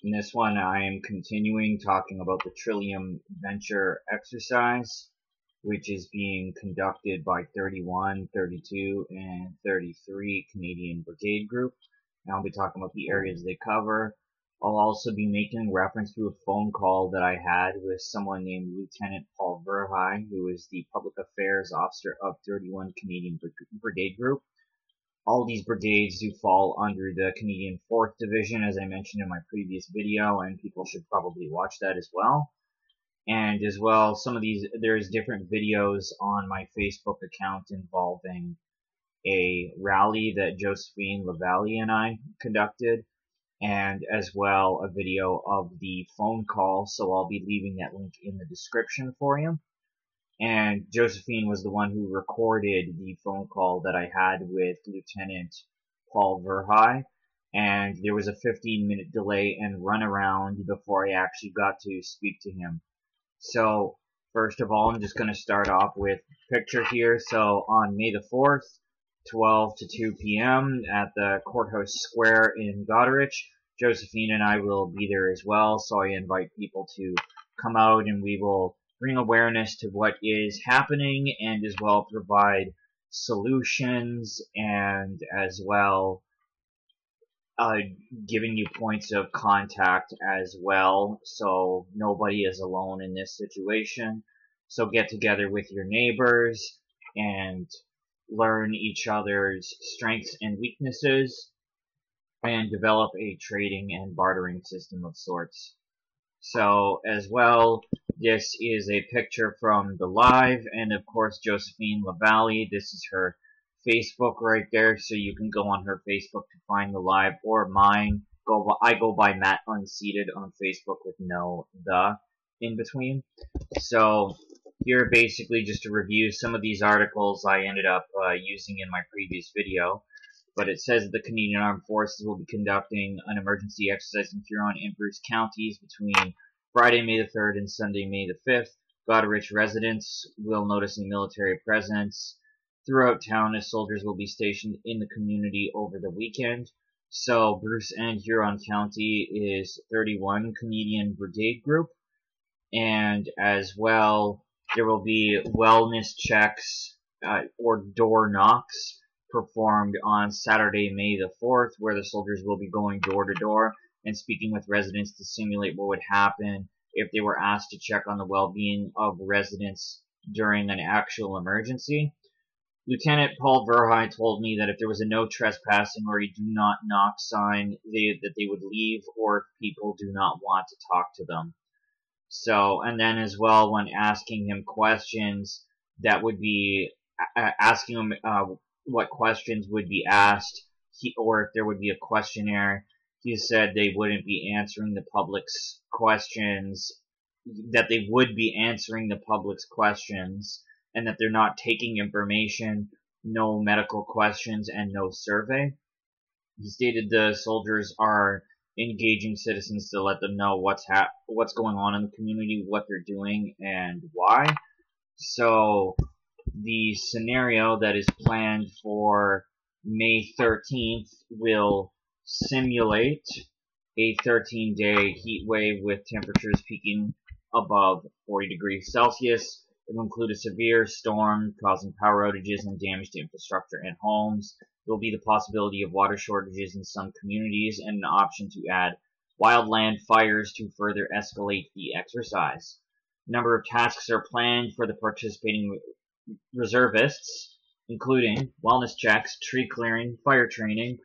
In this one, I am continuing talking about the Trillium Venture Exercise, which is being conducted by 31, 32, and 33 Canadian Brigade Group. And I'll be talking about the areas they cover. I'll also be making reference to a phone call that I had with someone named Lieutenant Paul Verheye, who is the Public Affairs Officer of 31 Canadian Brigade Group. All these brigades do fall under the Canadian 4th Division, as I mentioned in my previous video, and people should probably watch that as well. And as well, there's different videos on my Facebook account involving a rally that Josephine Lavallee and I conducted, and as well a video of the phone call, so I'll be leaving that link in the description for you. And Josephine was the one who recorded the phone call that I had with Lieutenant Paul Verheye, and there was a 15-minute delay and runaround before I actually got to speak to him. So, first of all, I'm just going to start off with a picture here. So, on May the 4th, 12 to 2 p.m. at the Courthouse Square in Goderich, Josephine and I will be there as well, so I invite people to come out and we will bring awareness to what is happening and as well provide solutions and as well giving you points of contact as well, so nobody is alone in this situation. So get together with your neighbors and learn each other's strengths and weaknesses and develop a trading and bartering system of sorts. So as well, this is a picture from the live, and of course Josephine Lavallee. This is her Facebook right there, so you can go on her Facebook to find the live, or mine. I go by Matt Unseated on Facebook with no the in between. So here basically just to review some of these articles I ended up using in my previous video. But it says that the Canadian Armed Forces will be conducting an emergency exercise in Huron and Bruce counties between Friday, May the 3rd and Sunday, May the 5th. Goderich residents will notice a military presence throughout town as soldiers will be stationed in the community over the weekend. So Bruce and Huron County is 31 Canadian Brigade Group. And as well, there will be wellness checks or door knocks performed on Saturday, May the 4th, where the soldiers will be going door to door and speaking with residents to simulate what would happen if they were asked to check on the well-being of residents during an actual emergency. Lieutenant Paul Verheye told me that if there was a no trespassing or a do not knock sign, that they would leave, or if people do not want to talk to them. So, and then as well, when asking him questions, that would be asking him what questions would be asked, or if there would be a questionnaire. He said they wouldn't be answering the public's questions, that they would be answering the public's questions, and that they're not taking information, no medical questions, and no survey. He stated the soldiers are engaging citizens to let them know what's going on in the community, what they're doing, and why. So the scenario that is planned for May 13th will simulate a 13-day heat wave with temperatures peaking above 40 degrees Celsius. It will include a severe storm causing power outages and damage to infrastructure and homes. There will be the possibility of water shortages in some communities and an option to add wildland fires to further escalate the exercise. A number of tasks are planned for the participating reservists, including wellness checks, tree clearing, fire training,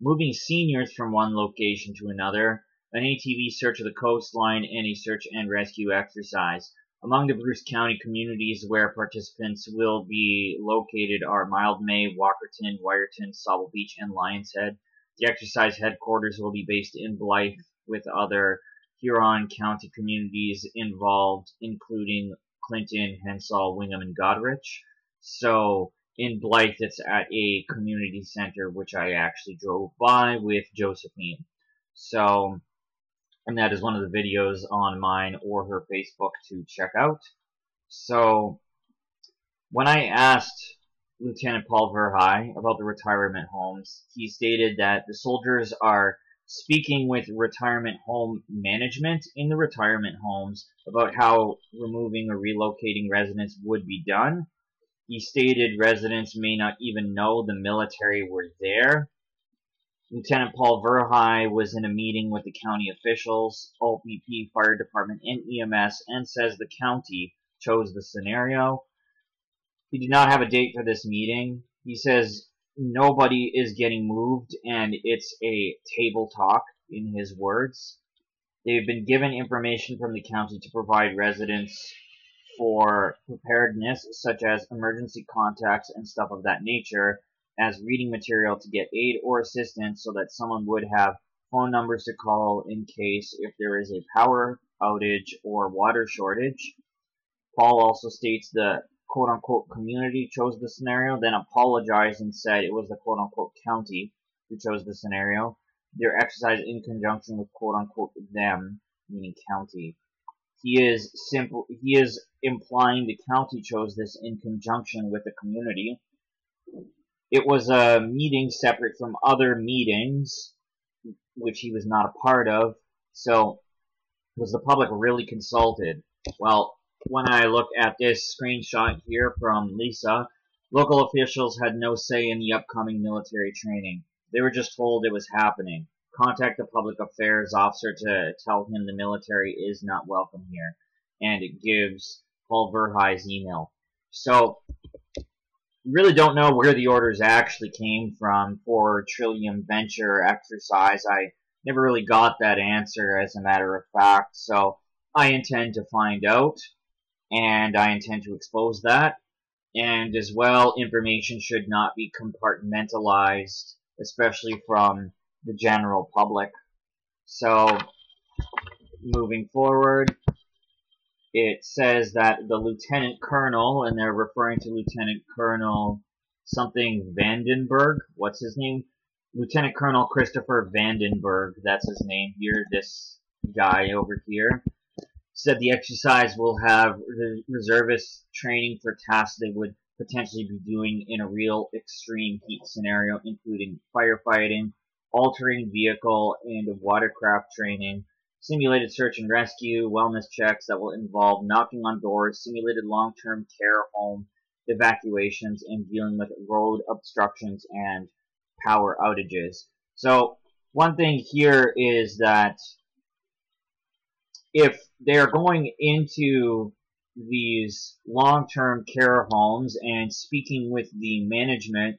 moving seniors from one location to another, an ATV search of the coastline, and a search and rescue exercise. Among the Bruce County communities where participants will be located are Mildmay, Walkerton, Wyerton, Sauble Beach, and Lions Head. The exercise headquarters will be based in Blythe, with other Huron County communities involved, including Clinton, Hensall, Wingham, and Goderich. So in Blythe, it's at a community center, which I actually drove by with Josephine. So, and that is one of the videos on mine or her Facebook to check out. So, when I asked Lieutenant Paul Verheye about the retirement homes, he stated that the soldiers are speaking with retirement home management in the retirement homes about how removing or relocating residents would be done. He stated residents may not even know the military were there. Lieutenant Paul Verheye was in a meeting with the county officials, OPP, fire department, and EMS, and says the county chose the scenario. He did not have a date for this meeting. He says nobody is getting moved, and it's a table talk, in his words. They've been given information from the county to provide residents for preparedness, such as emergency contacts and stuff of that nature, as reading material to get aid or assistance so that someone would have phone numbers to call in case if there is a power outage or water shortage. Paul also states the quote-unquote community chose the scenario, then apologized and said it was the quote-unquote county who chose the scenario. Their exercise in conjunction with quote-unquote them, meaning county. He is implying the county chose this in conjunction with the community. It was a meeting separate from other meetings, which he was not a part of. So, was the public really consulted? Well, when I look at this screenshot here from Lisa, local officials had no say in the upcoming military training. They were just told it was happening. Contact the public affairs officer to tell him the military is not welcome here. And it gives Paul Verheye's email. So, really don't know where the orders actually came from for Trillium Venture Exercise. I never really got that answer, as a matter of fact. So, I intend to find out, and I intend to expose that. And as well, information should not be compartmentalized, especially from the general public. So, moving forward, it says that the Lieutenant Colonel, and they're referring to Lieutenant Colonel something Vandenberg. What's his name? Lieutenant Colonel Christopher Vandenberg, that's his name here, this guy over here, said the exercise will have reservists training for tasks they would potentially be doing in a real extreme heat scenario, including firefighting, altering vehicle and watercraft training, simulated search and rescue, wellness checks that will involve knocking on doors, simulated long-term care home evacuations, and dealing with road obstructions and power outages. So, one thing here is that if they are going into these long-term care homes and speaking with the management,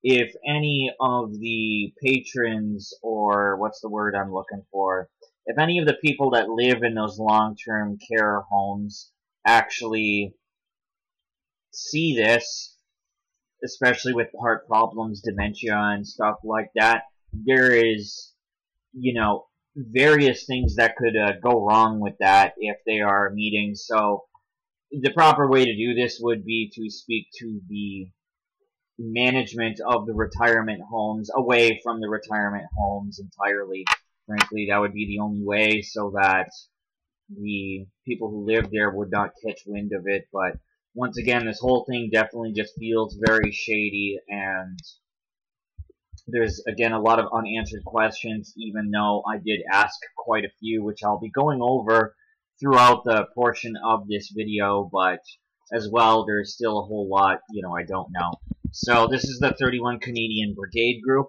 if any of the patrons, or what's the word I'm looking for, if any of the people that live in those long-term care homes actually see this, especially with heart problems, dementia, and stuff like that, there is, various things that could go wrong with that if they are meeting. So the proper way to do this would be to speak to the management of the retirement homes, away from the retirement homes entirely. Frankly, that would be the only way, so that the people who live there would not catch wind of it. But once again, this whole thing definitely just feels very shady, and there's, again, a lot of unanswered questions, even though I did ask quite a few, which I'll be going over throughout the portion of this video, but as well, there's still a whole lot, I don't know. So this is the 31 Canadian Brigade Group.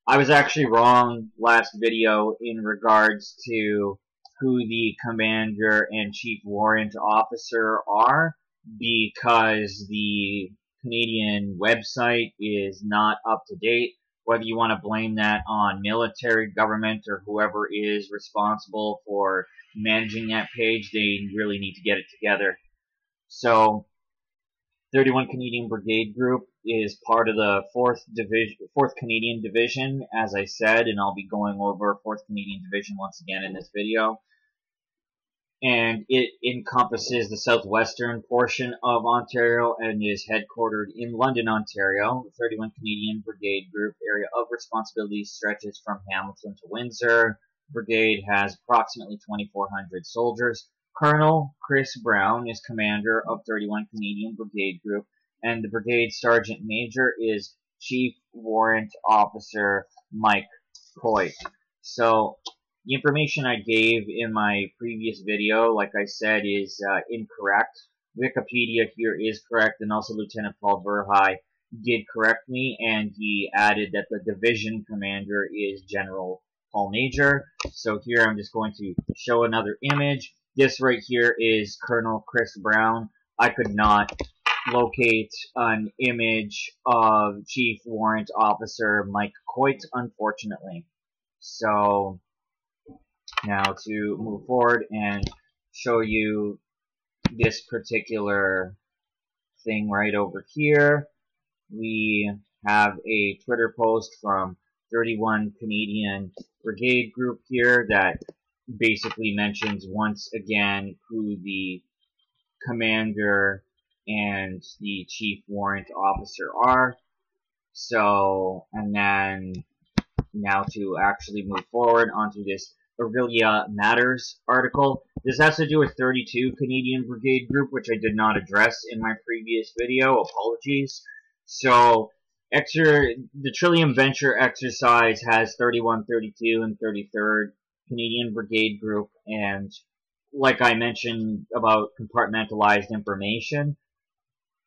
I was actually wrong last video in regards to who the Commander and Chief Warrant Officer are, because the Canadian website is not up to date. Whether you want to blame that on military, government, or whoever is responsible for managing that page, they really need to get it together. So, 31 Canadian Brigade Group is part of the 4th Canadian Division, as I said, and I'll be going over 4th Canadian Division once again in this video. And it encompasses the southwestern portion of Ontario and is headquartered in London, Ontario. The 31 Canadian Brigade Group area of responsibility stretches from Hamilton to Windsor. The brigade has approximately 2,400 soldiers. Colonel Chris Brown is commander of 31 Canadian Brigade Group, and the brigade sergeant major is Chief Warrant Officer Mike Coit. So the information I gave in my previous video, like I said, is incorrect. Wikipedia here is correct, and also Lieutenant Paul Verheye did correct me, and he added that the division commander is General Paul Major. So here I'm just going to show another image. This right here is Colonel Chris Brown. I could not locate an image of Chief Warrant Officer Mike Coit, unfortunately. So now to move forward and show you this particular thing right over here, we have a Twitter post from 31 Canadian Brigade Group here that basically mentions once again who the commander and the chief warrant officer are. So, and then now to actually move forward onto this Aurelia Matters article. This has to do with 32 Canadian Brigade Group, which I did not address in my previous video. Apologies. So, the Trillium Venture Exercise has 31, 32, and 33rd Canadian Brigade Group, and like I mentioned about compartmentalized information,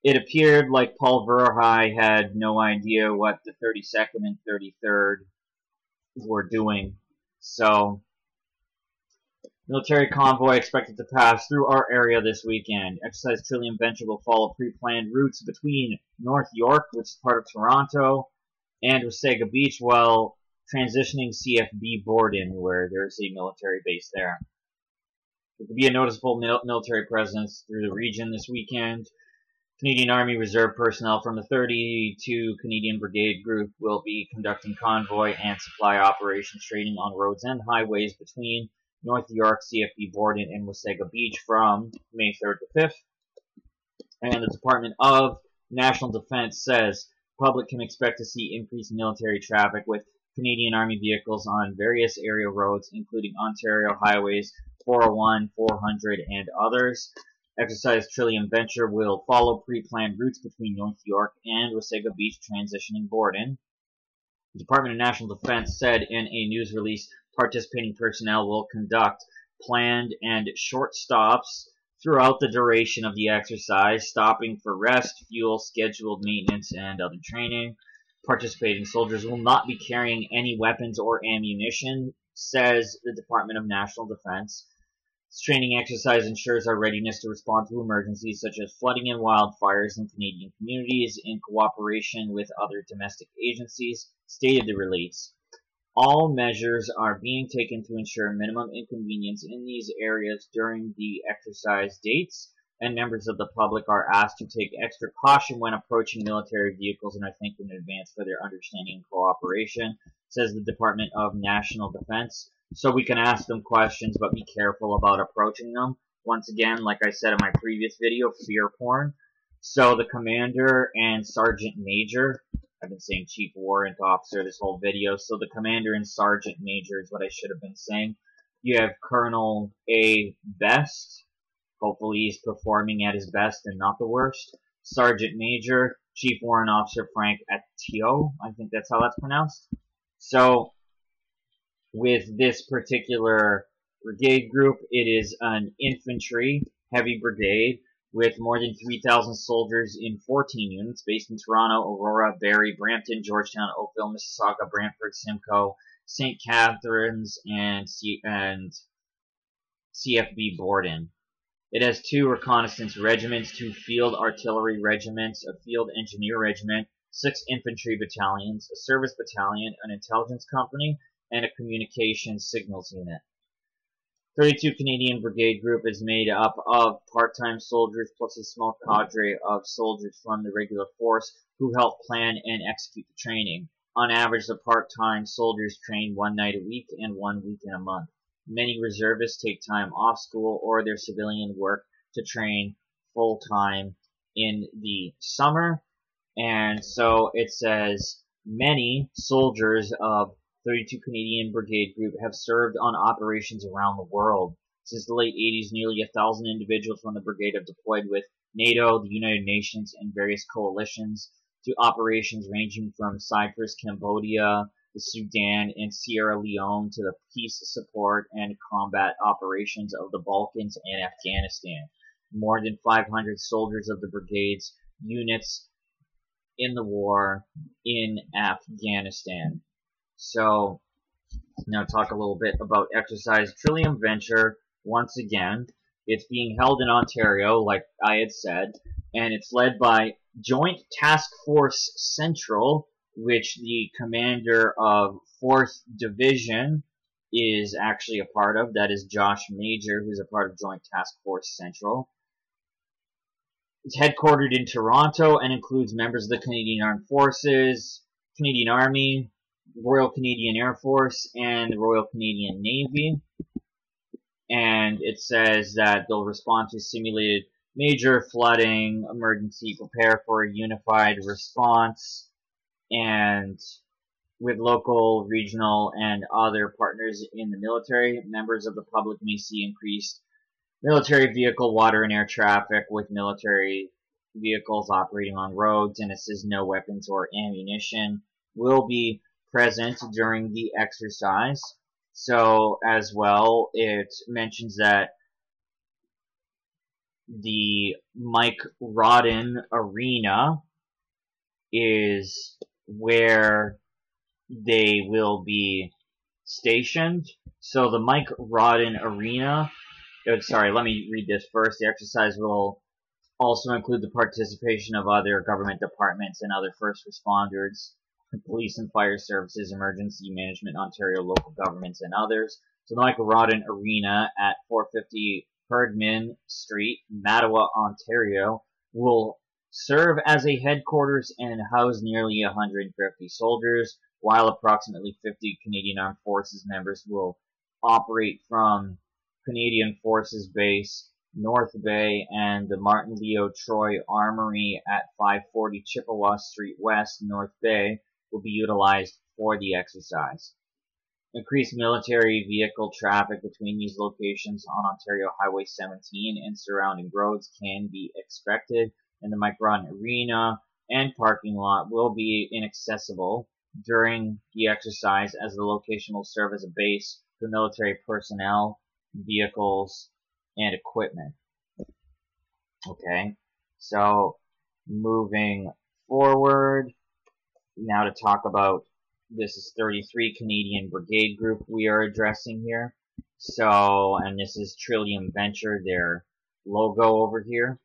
it appeared like Paul Verheye had no idea what the 32nd and 33rd were doing. So, military convoy expected to pass through our area this weekend. Exercise Trillium Venture will follow pre-planned routes between North York, which is part of Toronto, and Wasaga Beach, while transitioning CFB Borden, where there's a military base there. There could be a noticeable military presence through the region this weekend. Canadian Army Reserve personnel from the 32 Canadian Brigade Group will be conducting convoy and supply operations training on roads and highways between North York, CFB Borden, and Wasaga Beach from May 3rd to 5th. And the Department of National Defense says the public can expect to see increased military traffic with Canadian Army vehicles on various area roads, including Ontario highways 401, 400, and others. Exercise Trillium Venture will follow pre-planned routes between North York and Wasaga Beach, transitioning Borden. The Department of National Defense said in a news release participating personnel will conduct planned and short stops throughout the duration of the exercise, stopping for rest, fuel, scheduled maintenance, and other training. Participating soldiers will not be carrying any weapons or ammunition, says the Department of National Defense. This training exercise ensures our readiness to respond to emergencies such as flooding and wildfires in Canadian communities in cooperation with other domestic agencies, stated the release. All measures are being taken to ensure minimum inconvenience in these areas during the exercise dates, and members of the public are asked to take extra caution when approaching military vehicles, and I thank them in advance for their understanding and cooperation, says the Department of National Defense. So we can ask them questions, but be careful about approaching them. Once again, like I said in my previous video, fear porn. So the commander and sergeant major, I've been saying chief warrant officer this whole video, so the commander and sergeant major is what I should have been saying. You have Colonel A. Best. Hopefully he's performing at his best and not the worst. Sergeant Major, Chief Warrant Officer Frank Atio, I think that's how that's pronounced. So, with this particular brigade group, it is an infantry heavy brigade with more than 3,000 soldiers in 14 units based in Toronto, Aurora, Barrie, Brampton, Georgetown, Oakville, Mississauga, Brantford, Simcoe, St. Catharines, and CFB Borden. It has 2 reconnaissance regiments, 2 field artillery regiments, a field engineer regiment, 6 infantry battalions, a service battalion, an intelligence company, and a communications signals unit. 32 Canadian Brigade Group is made up of part-time soldiers plus a small cadre of soldiers from the regular force who help plan and execute the training. On average, the part-time soldiers train 1 night a week and 1 week in a month. Many reservists take time off school or their civilian work to train full-time in the summer. And so it says many soldiers of 32 Canadian Brigade Group have served on operations around the world. Since the late 80s, nearly 1,000 individuals from the brigade have deployed with NATO, the United Nations, and various coalitions to operations ranging from Cyprus, Cambodia, the Sudan, and Sierra Leone to the peace support and combat operations of the Balkans and Afghanistan. More than 500 soldiers of the brigade's units in the war in Afghanistan. So, now talk a little bit about exercise Trillium Venture. Once again, it's being held in Ontario, like I had said, and it's led by Joint Task Force Central, which the commander of 4th Division is actually a part of. That is Josh Major, who's a part of Joint Task Force Central. It's headquartered in Toronto and includes members of the Canadian Armed Forces, Canadian Army, Royal Canadian Air Force, and the Royal Canadian Navy. And it says that they'll respond to simulated major flooding, emergency, prepare for a unified response, and with local, regional, and other partners in the military. Members of the public may see increased military vehicle, water, and air traffic with military vehicles operating on roads, and it says no weapons or ammunition will be present during the exercise. So, as well, it mentions that the Mike Rodden Arena is where they will be stationed. So the Mike Rodden Arena, sorry, let me read this first. The exercise will also include the participation of other government departments and other first responders, police and fire services, emergency management, Ontario local governments, and others. So the Mike Rodden Arena at 450 Herdman Street, Mattawa, Ontario, will serve as a headquarters and house nearly 150 soldiers, while approximately 50 Canadian Armed Forces members will operate from Canadian Forces Base, North Bay, and the Martin Leo Troy Armory at 540 Chippewa Street West, North Bay, will be utilized for the exercise. Increased military vehicle traffic between these locations on Ontario Highway 17 and surrounding roads can be expected, and the Mike Rodden Arena and parking lot will be inaccessible during the exercise, as the location will serve as a base for military personnel, vehicles, and equipment. Okay, so moving forward, now to talk about, this is 33 Canadian Brigade Group we are addressing here. So, and this is Trillium Venture, their logo over here.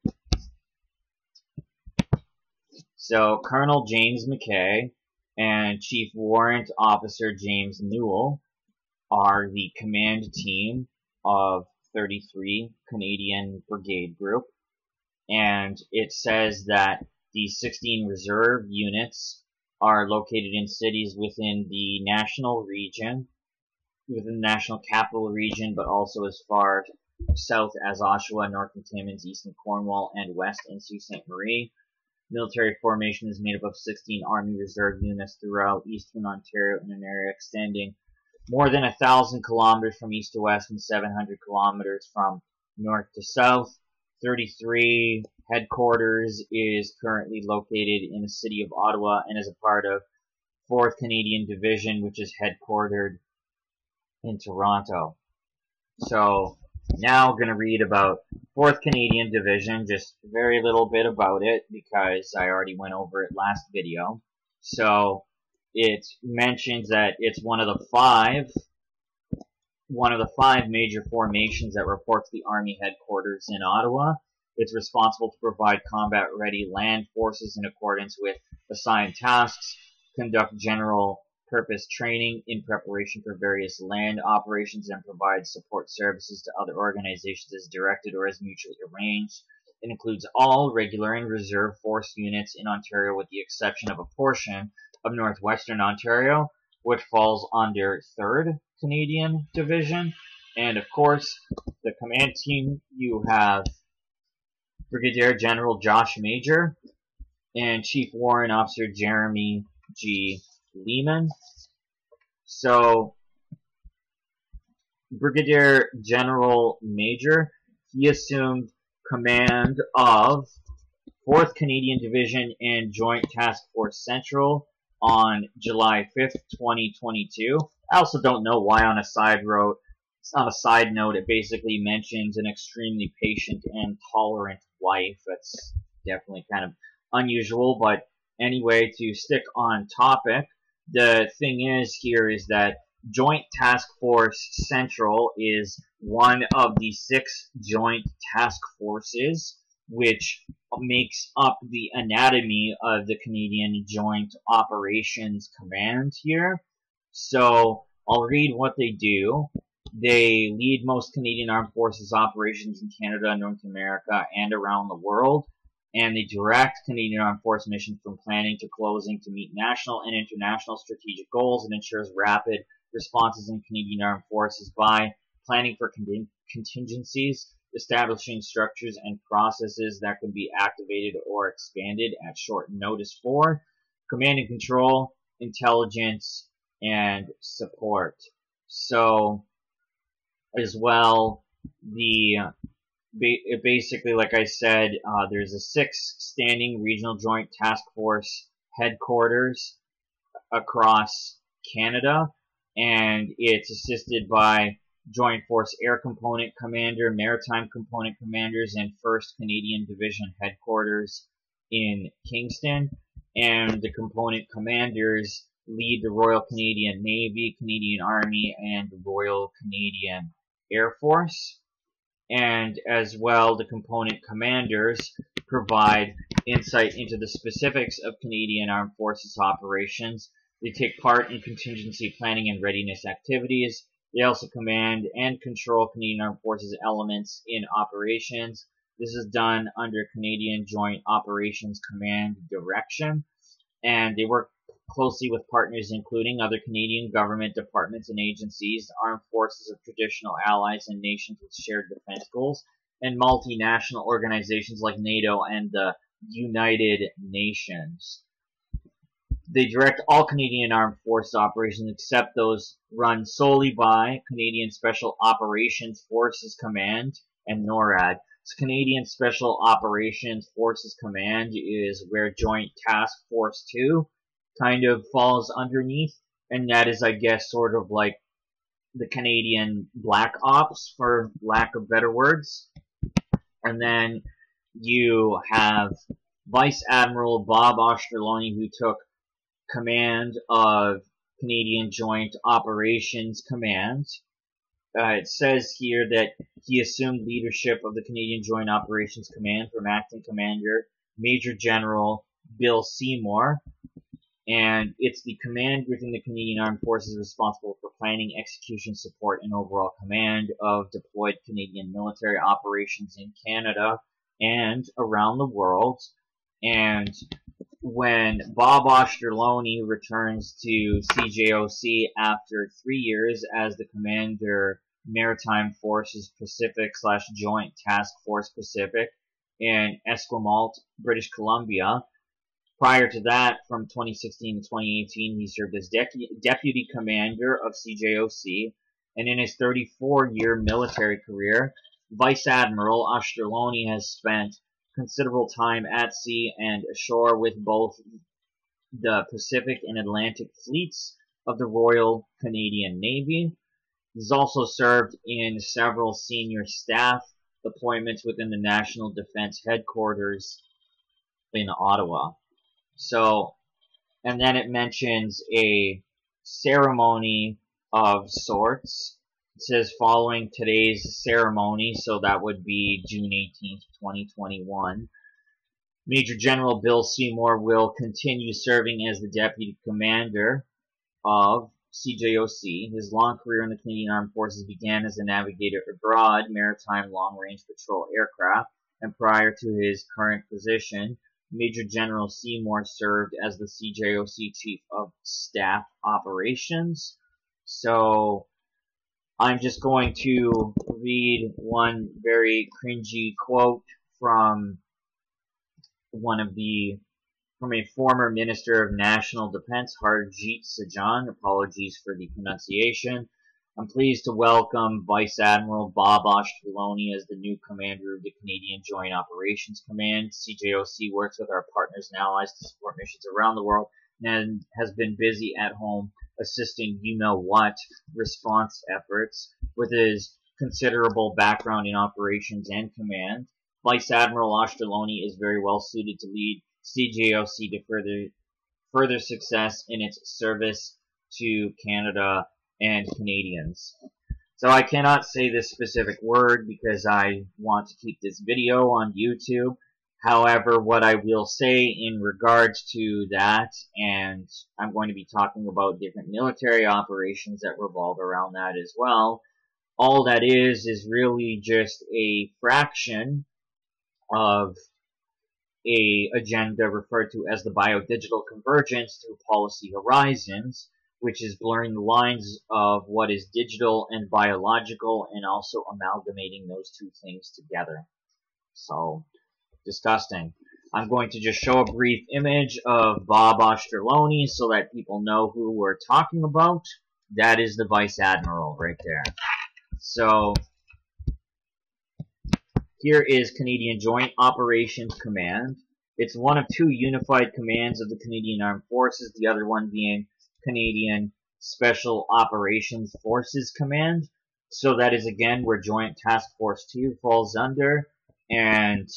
So, Colonel James McKay and Chief Warrant Officer James Newell are the command team of 33 Canadian Brigade Group. And it says that the 16 reserve units are located in cities within the national region, within the national capital region, but also as far south as Oshawa, Northern Timmins, east in Cornwall, and west in Sault Ste. Marie. Military formation is made up of 16 Army Reserve units throughout eastern Ontario in an area extending more than 1,000 kilometers from east to west and 700 kilometers from north to south. 33 headquarters is currently located in the city of Ottawa and is a part of 4th Canadian Division, which is headquartered in Toronto. So now I'm going to read about 4th Canadian Division, just very little bit about it because I already went over it last video. So it mentions that it's one of the five major formations that reports the Army headquarters in Ottawa. It's responsible to provide combat-ready land forces in accordance with assigned tasks, conduct general purpose training in preparation for various land operations, and provide support services to other organizations as directed or as mutually arranged. It includes all regular and reserve force units in Ontario with the exception of a portion of northwestern Ontario, which falls under 3rd Canadian Division. And of course, the command team, you have Brigadier General Josh Major and Chief Warrant Officer Jeremy G. Lehman. So, Brigadier General Major, he assumed command of 4th Canadian Division and Joint Task Force Central on July 5th, 2022. I also don't know why on a side note, it basically mentions an extremely patient and tolerant wife. That's definitely kind of unusual, but anyway, to stick on topic, the thing is that Joint Task Force Central is one of the 6 joint task forces which makes up the anatomy of the Canadian Joint Operations Command here. So I'll read what they do. They lead most Canadian Armed Forces operations in Canada, North America, and around the world. And they direct Canadian Armed Force missions from planning to closing to meet national and international strategic goals, and ensures rapid responses in Canadian Armed Forces by planning for contingencies, establishing structures and processes that can be activated or expanded at short notice for command and control, intelligence, and support. So, as well, basically, like I said, there's a 6 standing regional joint task force headquarters across Canada, and it's assisted by Joint Force Air Component Commander, Maritime Component Commanders, and 1st Canadian Division headquarters in Kingston. And the component commanders lead the Royal Canadian Navy, Canadian Army, and the Royal Canadian Air Force. And as well, the component commanders provide insight into the specifics of Canadian Armed Forces operations. They take part in contingency planning and readiness activities. They also command and control Canadian Armed Forces elements in operations. This is done under Canadian Joint Operations Command direction, and they work closely with partners including other Canadian government departments and agencies, armed forces of traditional allies and nations with shared defense goals, and multinational organizations like NATO and the United Nations. They direct all Canadian Armed Forces operations except those run solely by Canadian Special Operations Forces Command and NORAD. So Canadian Special Operations Forces Command is where Joint Task Force 2 kind of falls underneath, and that is, I guess, sort of like the Canadian Black Ops, for lack of better words. And then you have Vice Admiral Bob Osterlony, who took command of Canadian Joint Operations Command. It says here that he assumed leadership of the Canadian Joint Operations Command from Acting Commander Major General Bill Seymour, and it's the command within the Canadian Armed Forces responsible for planning, execution, support, and overall command of deployed Canadian military operations in Canada and around the world. And when Bob Osterlony returns to CJOC after 3 years as the Commander Maritime Forces Pacific/Joint Task Force Pacific in Esquimalt, British Columbia. Prior to that, from 2016 to 2018, he served as Deputy Commander of CJOC, and in his 34-year military career, Vice Admiral Osterlony has spent considerable time at sea and ashore with both the Pacific and Atlantic fleets of the Royal Canadian Navy. He's also served in several senior staff appointments within the National Defense Headquarters in Ottawa. So, and then it mentions a ceremony of sorts. It says following today's ceremony, so that would be June 18th, 2021, Major General Bill Seymour will continue serving as the Deputy Commander of CJOC. His long career in the Canadian Armed Forces began as a navigator abroad, maritime long-range patrol aircraft, and prior to his current position, Major General Seymour served as the CJOC Chief of Staff Operations. So, I'm just going to read one very cringy quote from from a former Minister of National Defense, Harjit Sajjan. Apologies for the pronunciation. I'm pleased to welcome Vice Admiral Bob Osterlony as the new commander of the Canadian Joint Operations Command. CJOC works with our partners and allies to support missions around the world and has been busy at home assisting you-know-what response efforts. With his considerable background in operations and command, Vice Admiral Ostroloni is very well suited to lead CJOC to further success in its service to Canada and Canadians. So I cannot say this specific word because I want to keep this video on YouTube. However, what I will say in regards to that, and I'm going to be talking about different military operations that revolve around that as well, all that is really just a fraction of a agenda referred to as the biodigital convergence through policy horizons, which is blurring the lines of what is digital and biological and also amalgamating those two things together. So, disgusting. I'm going to just show a brief image of Bob Ostroloni so that people know who we're talking about. That is the Vice Admiral right there. So, here is Canadian Joint Operations Command. It's one of two unified commands of the Canadian Armed Forces, the other one being Canadian Special Operations Forces Command. So that is again where Joint Task Force 2 falls under, and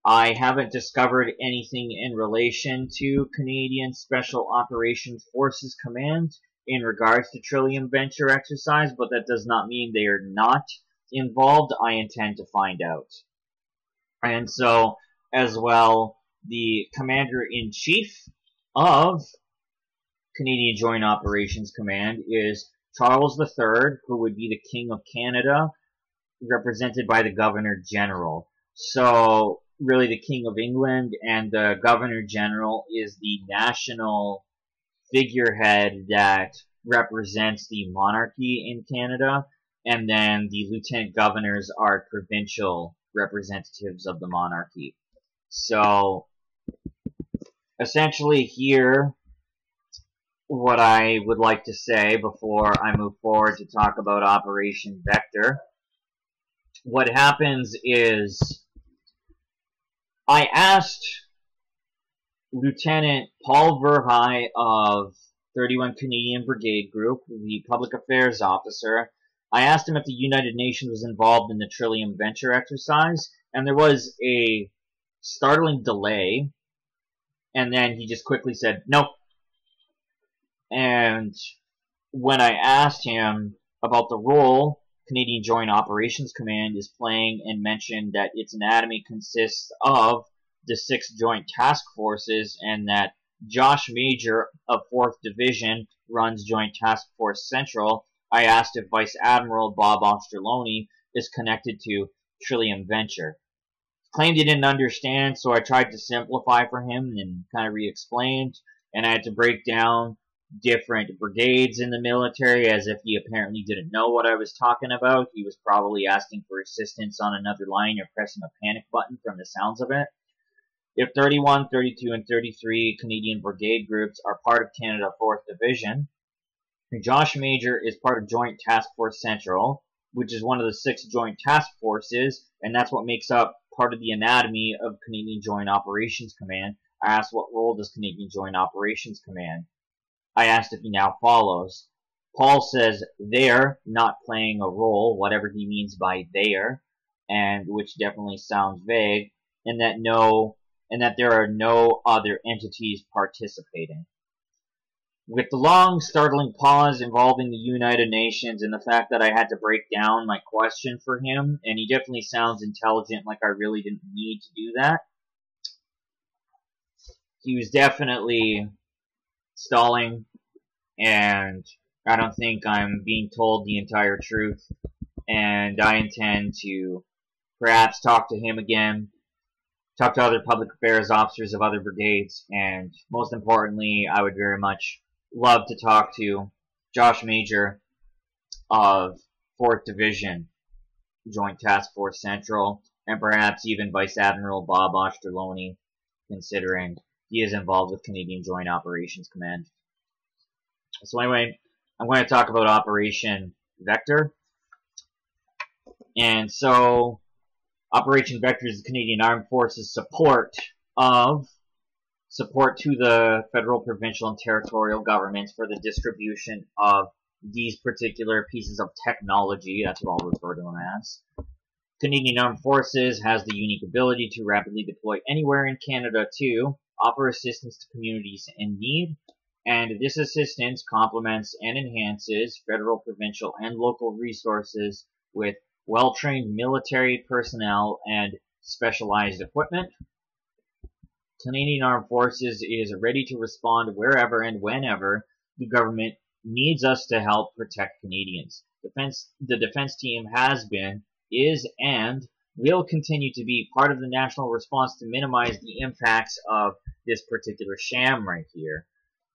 I haven't discovered anything in relation to Canadian Special Operations Forces Command in regards to Trillium Venture Exercise, but that does not mean they are not involved. I intend to find out. And so, as well, the Commander-in-Chief of Canadian Joint Operations Command is Charles III, who would be the King of Canada, represented by the Governor-General. So, really the King of England, and the Governor-General is the national figurehead that represents the monarchy in Canada, and then the lieutenant governors are provincial representatives of the monarchy. So, essentially here, what I would like to say before I move forward to talk about Operation Vector, what happens is I asked Lieutenant Paul Verheye of 31 Canadian Brigade Group, the public affairs officer, I asked him if the United Nations was involved in the Trillium Venture Exercise, and there was a startling delay, and then he just quickly said, nope. And when I asked him about the role Canadian Joint Operations Command is playing and mentioned that its anatomy consists of the 6 Joint Task Forces and that Josh Major of 4th Division runs Joint Task Force Central, I asked if Vice Admiral Bob Ostroloni is connected to Trillium Venture. Claimed he didn't understand, so I tried to simplify for him and kind of re-explained, and I had to break down different brigades in the military as if he apparently didn't know what I was talking about. He was probably asking for assistance on another line or pressing a panic button from the sounds of it. If 31, 32, and 33 Canadian Brigade Groups are part of Canada 4th Division, Josh Major is part of Joint Task Force Central, which is one of the 6 Joint Task Forces, and that's what makes up part of the anatomy of Canadian Joint Operations Command. I asked what role does Canadian Joint Operations Command? I asked if he now follows. Paul says they're not playing a role, whatever he means by there, and which definitely sounds vague, and that there are no other entities participating. With the long, startling pause involving the United Nations and the fact that I had to break down my question for him, and he definitely sounds intelligent like I really didn't need to do that, he was definitely stalling, and I don't think I'm being told the entire truth, and I intend to perhaps talk to him again, talk to other public affairs officers of other brigades, and most importantly, I would very much love to talk to Josh Major of 4th Division, Joint Task Force Central, and perhaps even Vice Admiral Bob Ostroloni, considering he is involved with Canadian Joint Operations Command. So anyway, I'm going to talk about Operation Vector. And so, Operation Vector is the Canadian Armed Forces support of support to the federal, provincial, and territorial governments for the distribution of these particular pieces of technology. That's what I'll refer to them as. Canadian Armed Forces has the unique ability to rapidly deploy anywhere in Canada to offer assistance to communities in need, and this assistance complements and enhances federal, provincial, and local resources with well-trained military personnel and specialized equipment. Canadian Armed Forces is ready to respond wherever and whenever the government needs us to help protect Canadians. The defense team has been, is, and will continue to be part of the national response to minimize the impacts of this particular sham right here.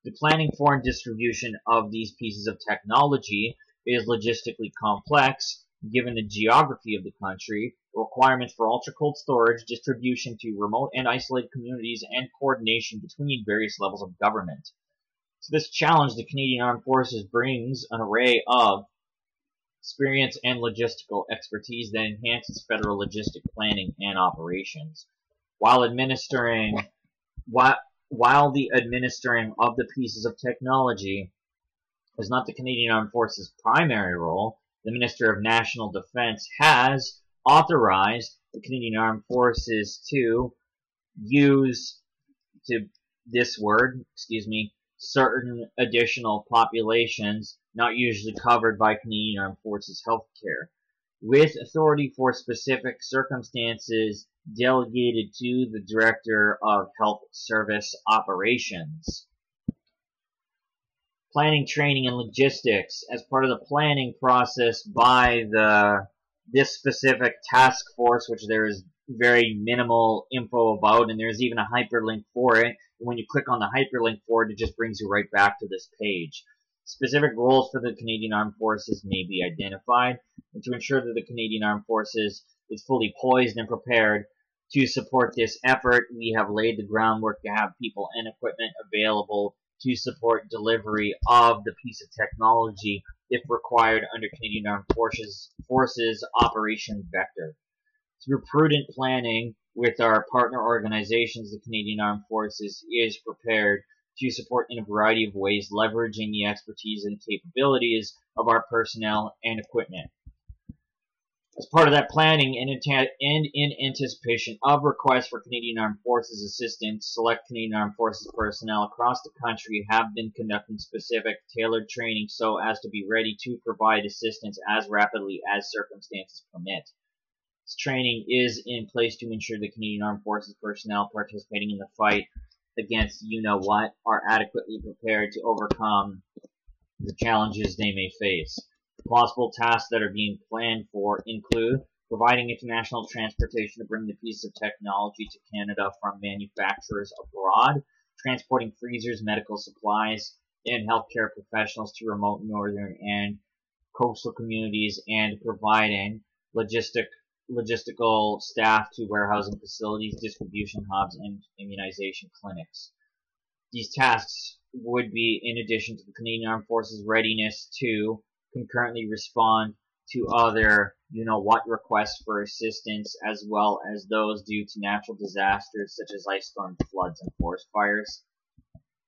The planning for and distribution of these pieces of technology is logistically complex, given the geography of the country, requirements for ultra-cold storage, distribution to remote and isolated communities, and coordination between various levels of government. To this challenge, the Canadian Armed Forces brings an array of experience and logistical expertise that enhances federal logistic planning and operations. While the administering of the pieces of technology is not the Canadian Armed Forces' primary role, the Minister of National Defence has authorized the Canadian Armed Forces to use certain additional populations not usually covered by Canadian Armed Forces healthcare, with authority for specific circumstances delegated to the Director of Health Service Operations. Planning, training, and logistics. As part of the planning process by this specific task force, which there is very minimal info about, and there's even a hyperlink for it. And when you click on the hyperlink for it, it just brings you right back to this page. Specific roles for the Canadian Armed Forces may be identified, and to ensure that the Canadian Armed Forces is fully poised and prepared to support this effort, we have laid the groundwork to have people and equipment available to support delivery of the piece of technology if required under Canadian Armed Forces Operation Vector. Through prudent planning with our partner organizations, the Canadian Armed Forces is prepared to support in a variety of ways, leveraging the expertise and capabilities of our personnel and equipment. As part of that planning and in anticipation of requests for Canadian Armed Forces assistance, select Canadian Armed Forces personnel across the country have been conducting specific tailored training so as to be ready to provide assistance as rapidly as circumstances permit. This training is in place to ensure the Canadian Armed Forces personnel participating in the fight against you-know-what are adequately prepared to overcome the challenges they may face. Possible tasks that are being planned for include providing international transportation to bring the piece of technology to Canada from manufacturers abroad, transporting freezers, medical supplies, and healthcare professionals to remote northern and coastal communities, and providing logistical staff to warehousing facilities, distribution hubs, and immunization clinics. These tasks would be in addition to the Canadian Armed Forces readiness to concurrently respond to other you-know-what requests for assistance, as well as those due to natural disasters such as ice storms, floods, and forest fires.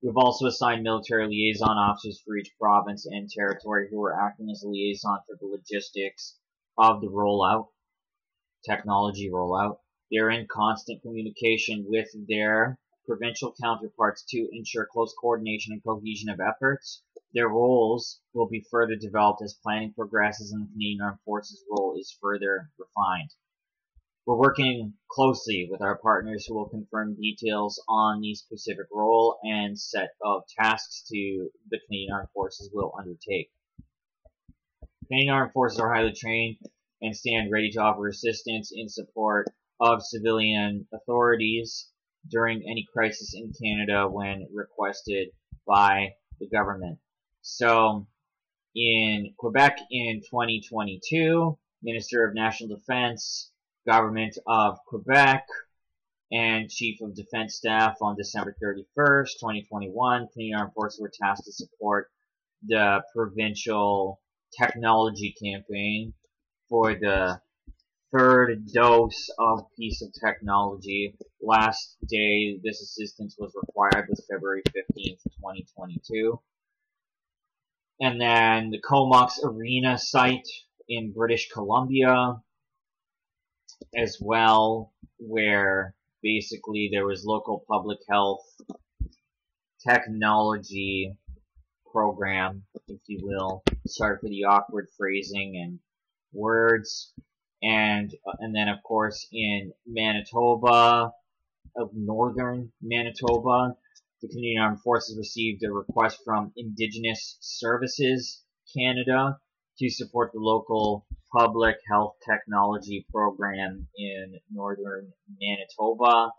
We've also assigned military liaison officers for each province and territory who are acting as a liaison for the logistics of the technology rollout. They're in constant communication with their provincial counterparts to ensure close coordination and cohesion of efforts. Their roles will be further developed as planning progresses and the Canadian Armed Forces role is further refined. We're working closely with our partners who will confirm details on the specific role and set of tasks the Canadian Armed Forces will undertake. Canadian Armed Forces are highly trained and stand ready to offer assistance in support of civilian authorities during any crisis in Canada when requested by the government. So, in Quebec in 2022, Minister of National Defence, Government of Quebec, and Chief of Defence Staff on December 31st, 2021, Canadian Armed Forces were tasked to support the provincial technology campaign for the third dose of piece of technology. Last day this assistance was required was February 15th, 2022. And then the Comox Arena site in British Columbia as well, where basically there was local public health technology program, if you will. Sorry for the awkward phrasing and words. And then of course in Manitoba, of northern Manitoba, the Canadian Armed Forces received a request from Indigenous Services Canada to support the local public health technology program in northern Manitoba.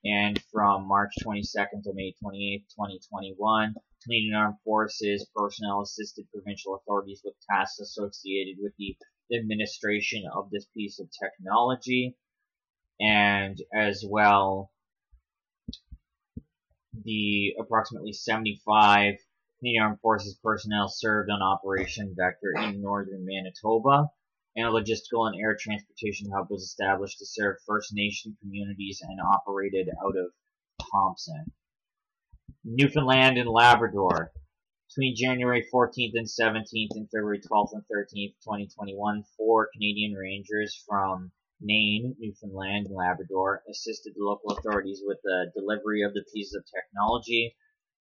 And from March 22nd to May 28th, 2021, Canadian Armed Forces personnel assisted provincial authorities with tasks associated with the administration of this piece of technology. And as well, the approximately 75 Canadian Armed Forces personnel served on Operation Vector in northern Manitoba, and a logistical and air transportation hub was established to serve First Nation communities and operated out of Thompson. Newfoundland and Labrador. Between January 14th and 17th and February 12th and 13th, 2021, 4 Canadian Rangers from Nain, Newfoundland, and Labrador assisted the local authorities with the delivery of the pieces of technology,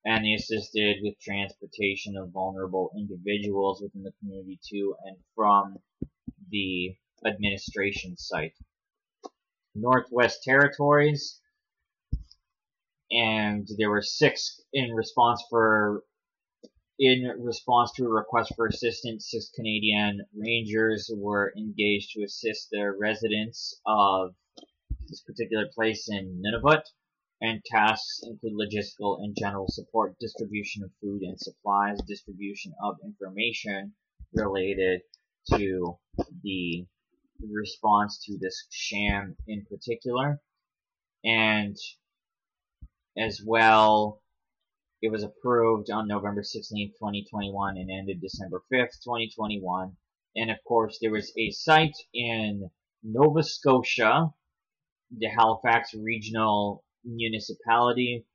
and they assisted with transportation of vulnerable individuals within the community to and from the administration site. Northwest Territories, and there were 6 in response to a request for assistance. 6 Canadian Rangers were engaged to assist the residents of this particular place in Nunavut, and tasks include logistical and general support, distribution of food and supplies, distribution of information related to the response to this sham in particular. And as well, it was approved on November 16th, 2021 and ended December 5th, 2021. And of course, there was a site in Nova Scotia, the Halifax Regional Municipality,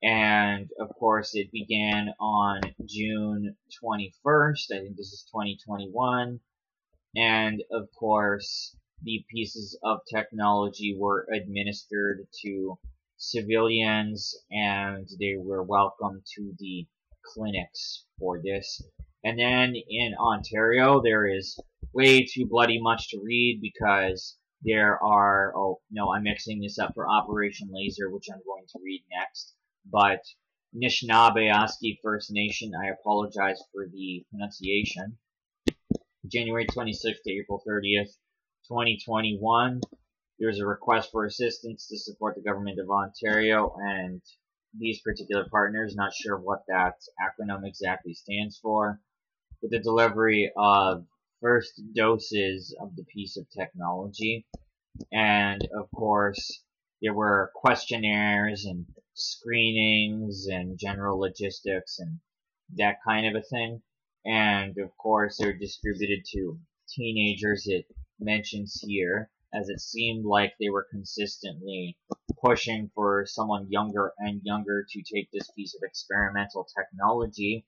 and of course it began on June 21st, I think this is 2021, and of course the pieces of technology were administered to civilians, and they were welcome to the clinics for this. And then in Ontario, there is way too bloody much to read, because there are, oh no, I'm mixing this up for Operation Laser, which I'm going to read next. But Anishinaabe First Nation, I apologize for the pronunciation. January 26th to April 30th, 2021. There was a request for assistance to support the government of Ontario and these particular partners, not sure what that acronym exactly stands for, with the delivery of first doses of the piece of technology. And of course, there were questionnaires and screenings and general logistics and that kind of a thing. And of course, they were distributed to teenagers, it mentions here, as it seemed like they were consistently pushing for someone younger and younger to take this piece of experimental technology.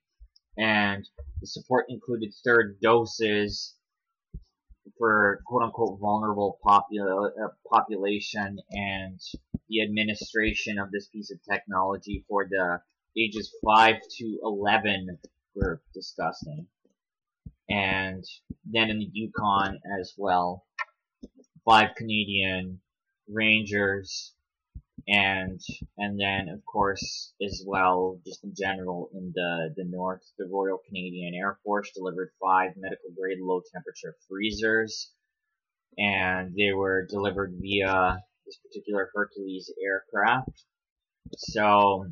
And the support included third doses for quote-unquote vulnerable population, and the administration of this piece of technology for the ages 5 to 11 group. Disgusting. And then in the Yukon as well, 5 Canadian Rangers, and then of course as well, just in general in the north, the Royal Canadian Air Force delivered 5 medical grade low temperature freezers, and they were delivered via this particular Hercules aircraft. So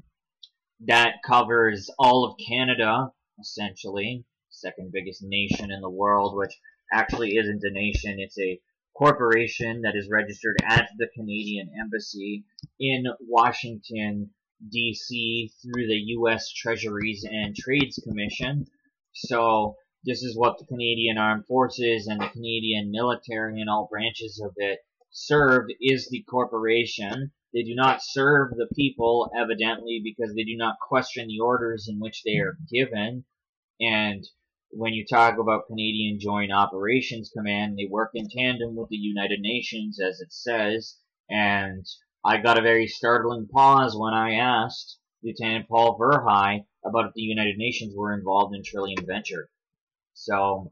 that covers all of Canada, essentially, second biggest nation in the world, which actually isn't a nation, it's a corporation that is registered at the Canadian Embassy in Washington, D.C. through the U.S. Treasuries and Trades Commission. So This is what the Canadian Armed Forces and the Canadian military and all branches of it serve, is the corporation. They do not serve the people, evidently, because they do not question the orders in which they are given. And when you talk about Canadian Joint Operations Command, they work in tandem with the United Nations, as it says. And I got a very startling pause when I asked Lieutenant Paul Verheye about if the United Nations were involved in Trillium Venture. So,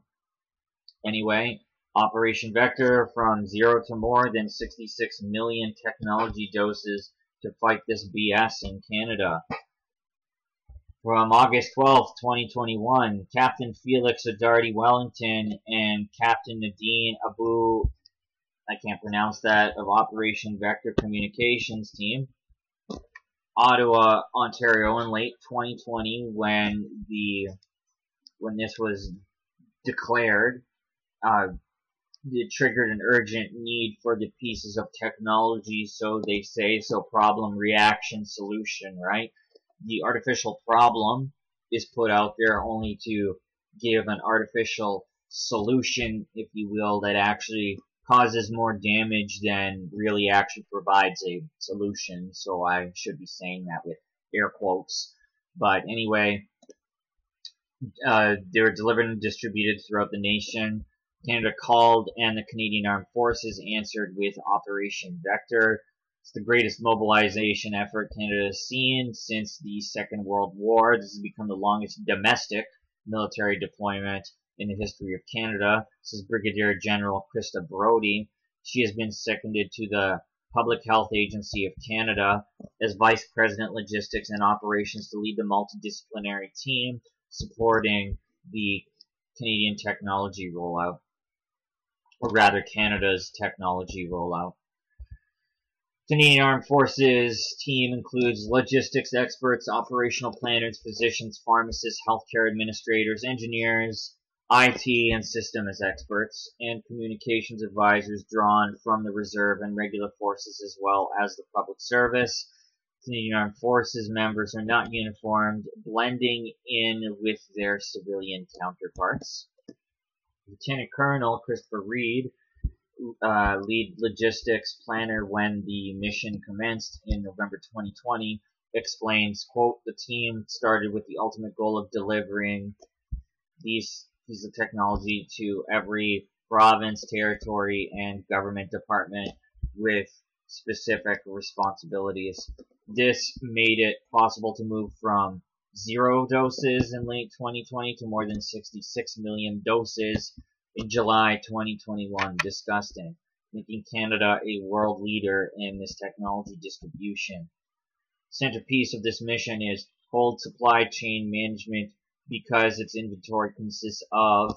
anyway, Operation Vector, from 0 to more than 66 million technology doses to fight this BS in Canada. From August 12, 2021, Captain Felix Adarty Wellington and Captain Nadine Abu, I can't pronounce that, of Operation Vector Communications Team, Ottawa, Ontario, in late 2020, when this was declared, it triggered an urgent need for the pieces of technology, so they say, so problem, reaction, solution, right? The artificial problem is put out there only to give an artificial solution, if you will, that actually causes more damage than really actually provides a solution. So I should be saying that with air quotes. But anyway, they were delivered and distributed throughout the nation. Canada called, and the Canadian Armed Forces answered with Operation Vector. It's the greatest mobilization effort Canada has seen since the Second World War. This has become the longest domestic military deployment in the history of Canada. This is Brigadier General Krista Brody. She has been seconded to the Public Health Agency of Canada as Vice President Logistics and Operations to lead the multidisciplinary team supporting the Canadian technology rollout, or rather Canada's technology rollout. Canadian Armed Forces team includes logistics experts, operational planners, physicians, pharmacists, healthcare administrators, engineers, IT and systems experts, and communications advisors drawn from the reserve and regular forces as well as the public service. Canadian Armed Forces members are not uniformed, blending in with their civilian counterparts. Lieutenant Colonel Christopher Reed, lead logistics planner when the mission commenced in November 2020, explains, quote, the team started with the ultimate goal of delivering these pieces of technology to every province, territory, and government department with specific responsibilities. This made it possible to move from 0 doses in late 2020 to more than 66 million doses in July 2021, disgusting, making Canada a world leader in this technology distribution. Centerpiece of this mission is cold supply chain management, because its inventory consists of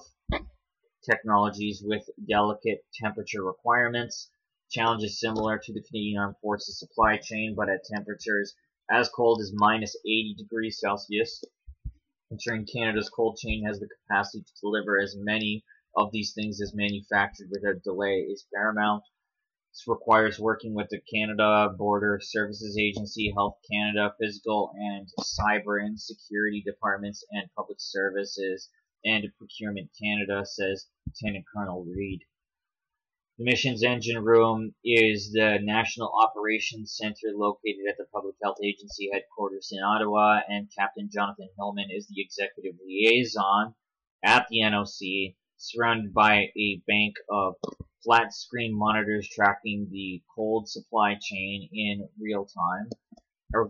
technologies with delicate temperature requirements. Challenge is similar to the Canadian Armed Forces supply chain, but at temperatures as cold as minus 80 degrees Celsius. Ensuring Canada's cold chain has the capacity to deliver as many of these things as manufactured without delay is paramount. This requires working with the Canada Border Services Agency, Health Canada, Physical and Cyber and Security Departments, and Public Services and Procurement Canada, says Lieutenant Colonel Reed. The mission's engine room is the National Operations Center located at the Public Health Agency headquarters in Ottawa, and Captain Jonathan Hillman is the executive liaison at the NOC, surrounded by a bank of flat screen monitors tracking the cold supply chain in real time. Our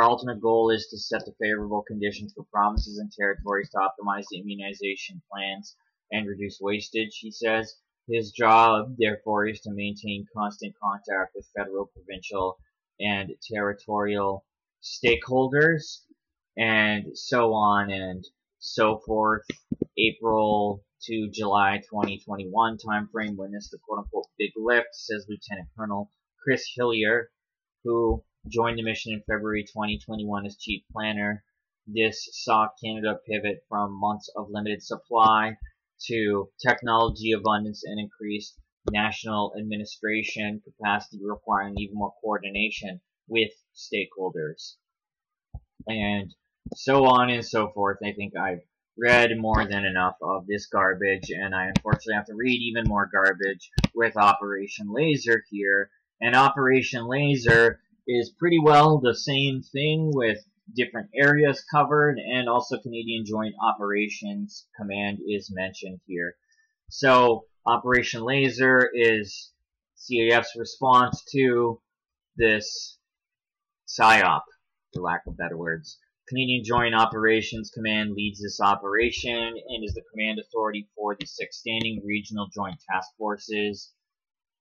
ultimate goal is to set the favorable conditions for provinces and territories to optimize the immunization plans and reduce wastage, he says. His job, therefore, is to maintain constant contact with federal, provincial, and territorial stakeholders, and so on and so forth. April to July 2021 timeframe witnessed the quote-unquote big lift, says Lieutenant Colonel Chris Hillier, who joined the mission in February 2021 as chief planner. This saw Canada pivot from months of limited supply to technology abundance and increased national administration capacity, requiring even more coordination with stakeholders. And so on and so forth. I think I've read more than enough of this garbage, and I unfortunately have to read even more garbage with Operation Laser here. And Operation Laser is pretty well the same thing with different areas covered, and also Canadian Joint Operations Command is mentioned here. So Operation Laser is CAF's response to this PSYOP, for lack of better words. Canadian Joint Operations Command leads this operation and is the command authority for the 6 standing regional joint task forces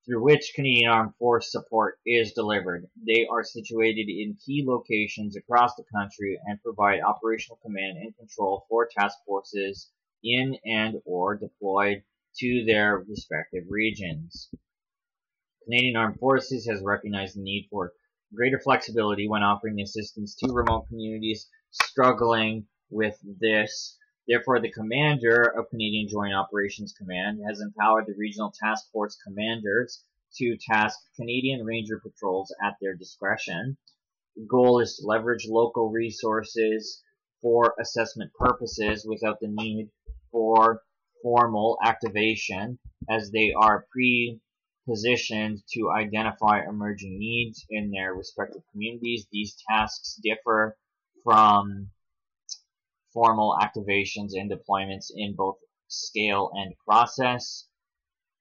through which Canadian Armed Force support is delivered. They are situated in key locations across the country and provide operational command and control for task forces in and or deployed to their respective regions. Canadian Armed Forces has recognized the need for greater flexibility when offering assistance to remote communities struggling with this. Therefore, the commander of Canadian Joint Operations Command has empowered the regional task force commanders to task Canadian Ranger patrols at their discretion. The goal is to leverage local resources for assessment purposes without the need for formal activation, as they are positioned to identify emerging needs in their respective communities. These tasks differ from formal activations and deployments in both scale and process.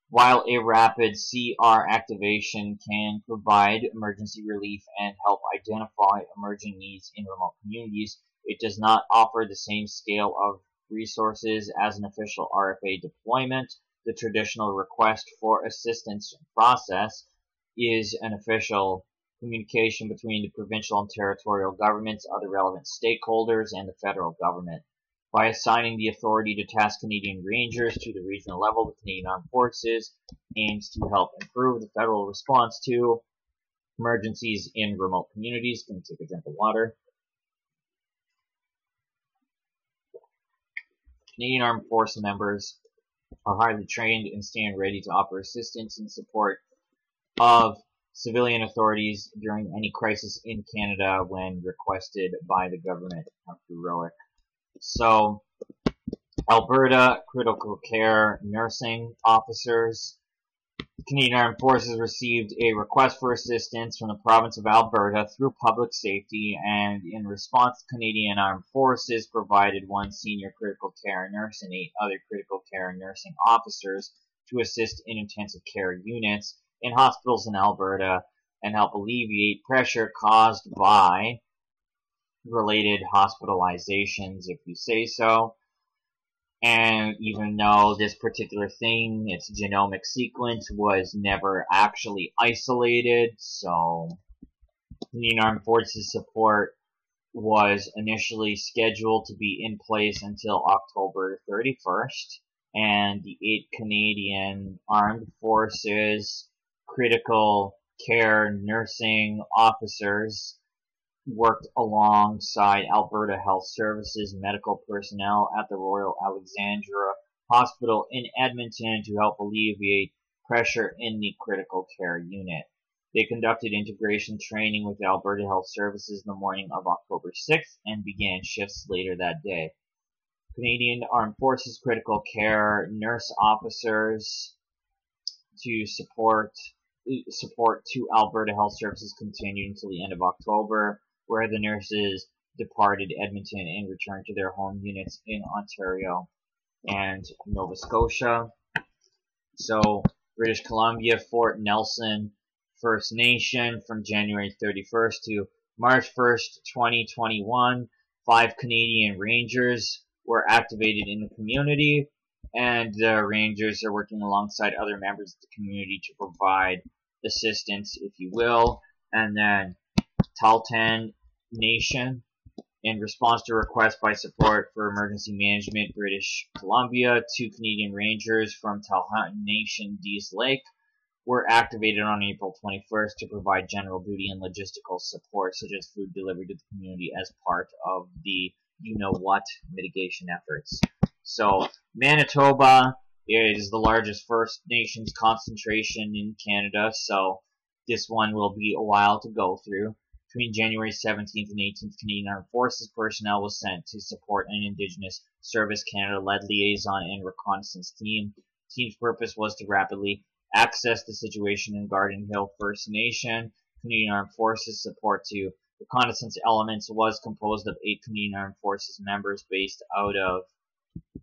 While a rapid CR activation can provide emergency relief and help identify emerging needs in remote communities, it does not offer the same scale of resources as an official RFA deployment. The traditional request for assistance process is an official communication between the provincial and territorial governments, other relevant stakeholders, and the federal government. By assigning the authority to task Canadian Rangers to the regional level, the Canadian Armed Forces aims to help improve the federal response to emergencies in remote communities. Can you take a drink of water? Canadian Armed Force members are highly trained and stand ready to offer assistance and support of civilian authorities during any crisis in Canada when requested by the government. How heroic. So, Alberta Critical Care Nursing Officers. Canadian Armed Forces received a request for assistance from the province of Alberta through public safety, and in response, Canadian Armed Forces provided 1 senior critical care nurse and 8 other critical care nursing officers to assist in intensive care units in hospitals in Alberta and help alleviate pressure caused by related hospitalizations, if you say so. And even though this particular thing, its genomic sequence, was never actually isolated, so Canadian Armed Forces support was initially scheduled to be in place until October 31st, and the 8 Canadian Armed Forces critical care nursing officers worked alongside Alberta Health Services medical personnel at the Royal Alexandra Hospital in Edmonton to help alleviate pressure in the critical care unit. They conducted integration training with Alberta Health Services in the morning of October 6th and began shifts later that day. Canadian Armed Forces critical care nurse officers to support to Alberta Health Services continued until the end of October, where the nurses departed Edmonton and returned to their home units in Ontario and Nova Scotia. So, British Columbia, Fort Nelson First Nation from January 31st to March 1st, 2021. 5 Canadian Rangers were activated in the community, and the Rangers are working alongside other members of the community to provide assistance, if you will. And then Tahltan Nation, in response to requests by Support for Emergency Management British Columbia, 2 Canadian Rangers from Tahltan Nation Dease Lake were activated on April 21st to provide general duty and logistical support, such as food delivery to the community as part of the you-know-what mitigation efforts. So, Manitoba is the largest First Nations concentration in Canada, so this one will be a while to go through. Between January 17th and 18th, Canadian Armed Forces personnel was sent to support an Indigenous Service Canada-led liaison and reconnaissance team. The team's purpose was to rapidly assess the situation in Garden Hill First Nation. Canadian Armed Forces support to reconnaissance elements was composed of 8 Canadian Armed Forces members based out of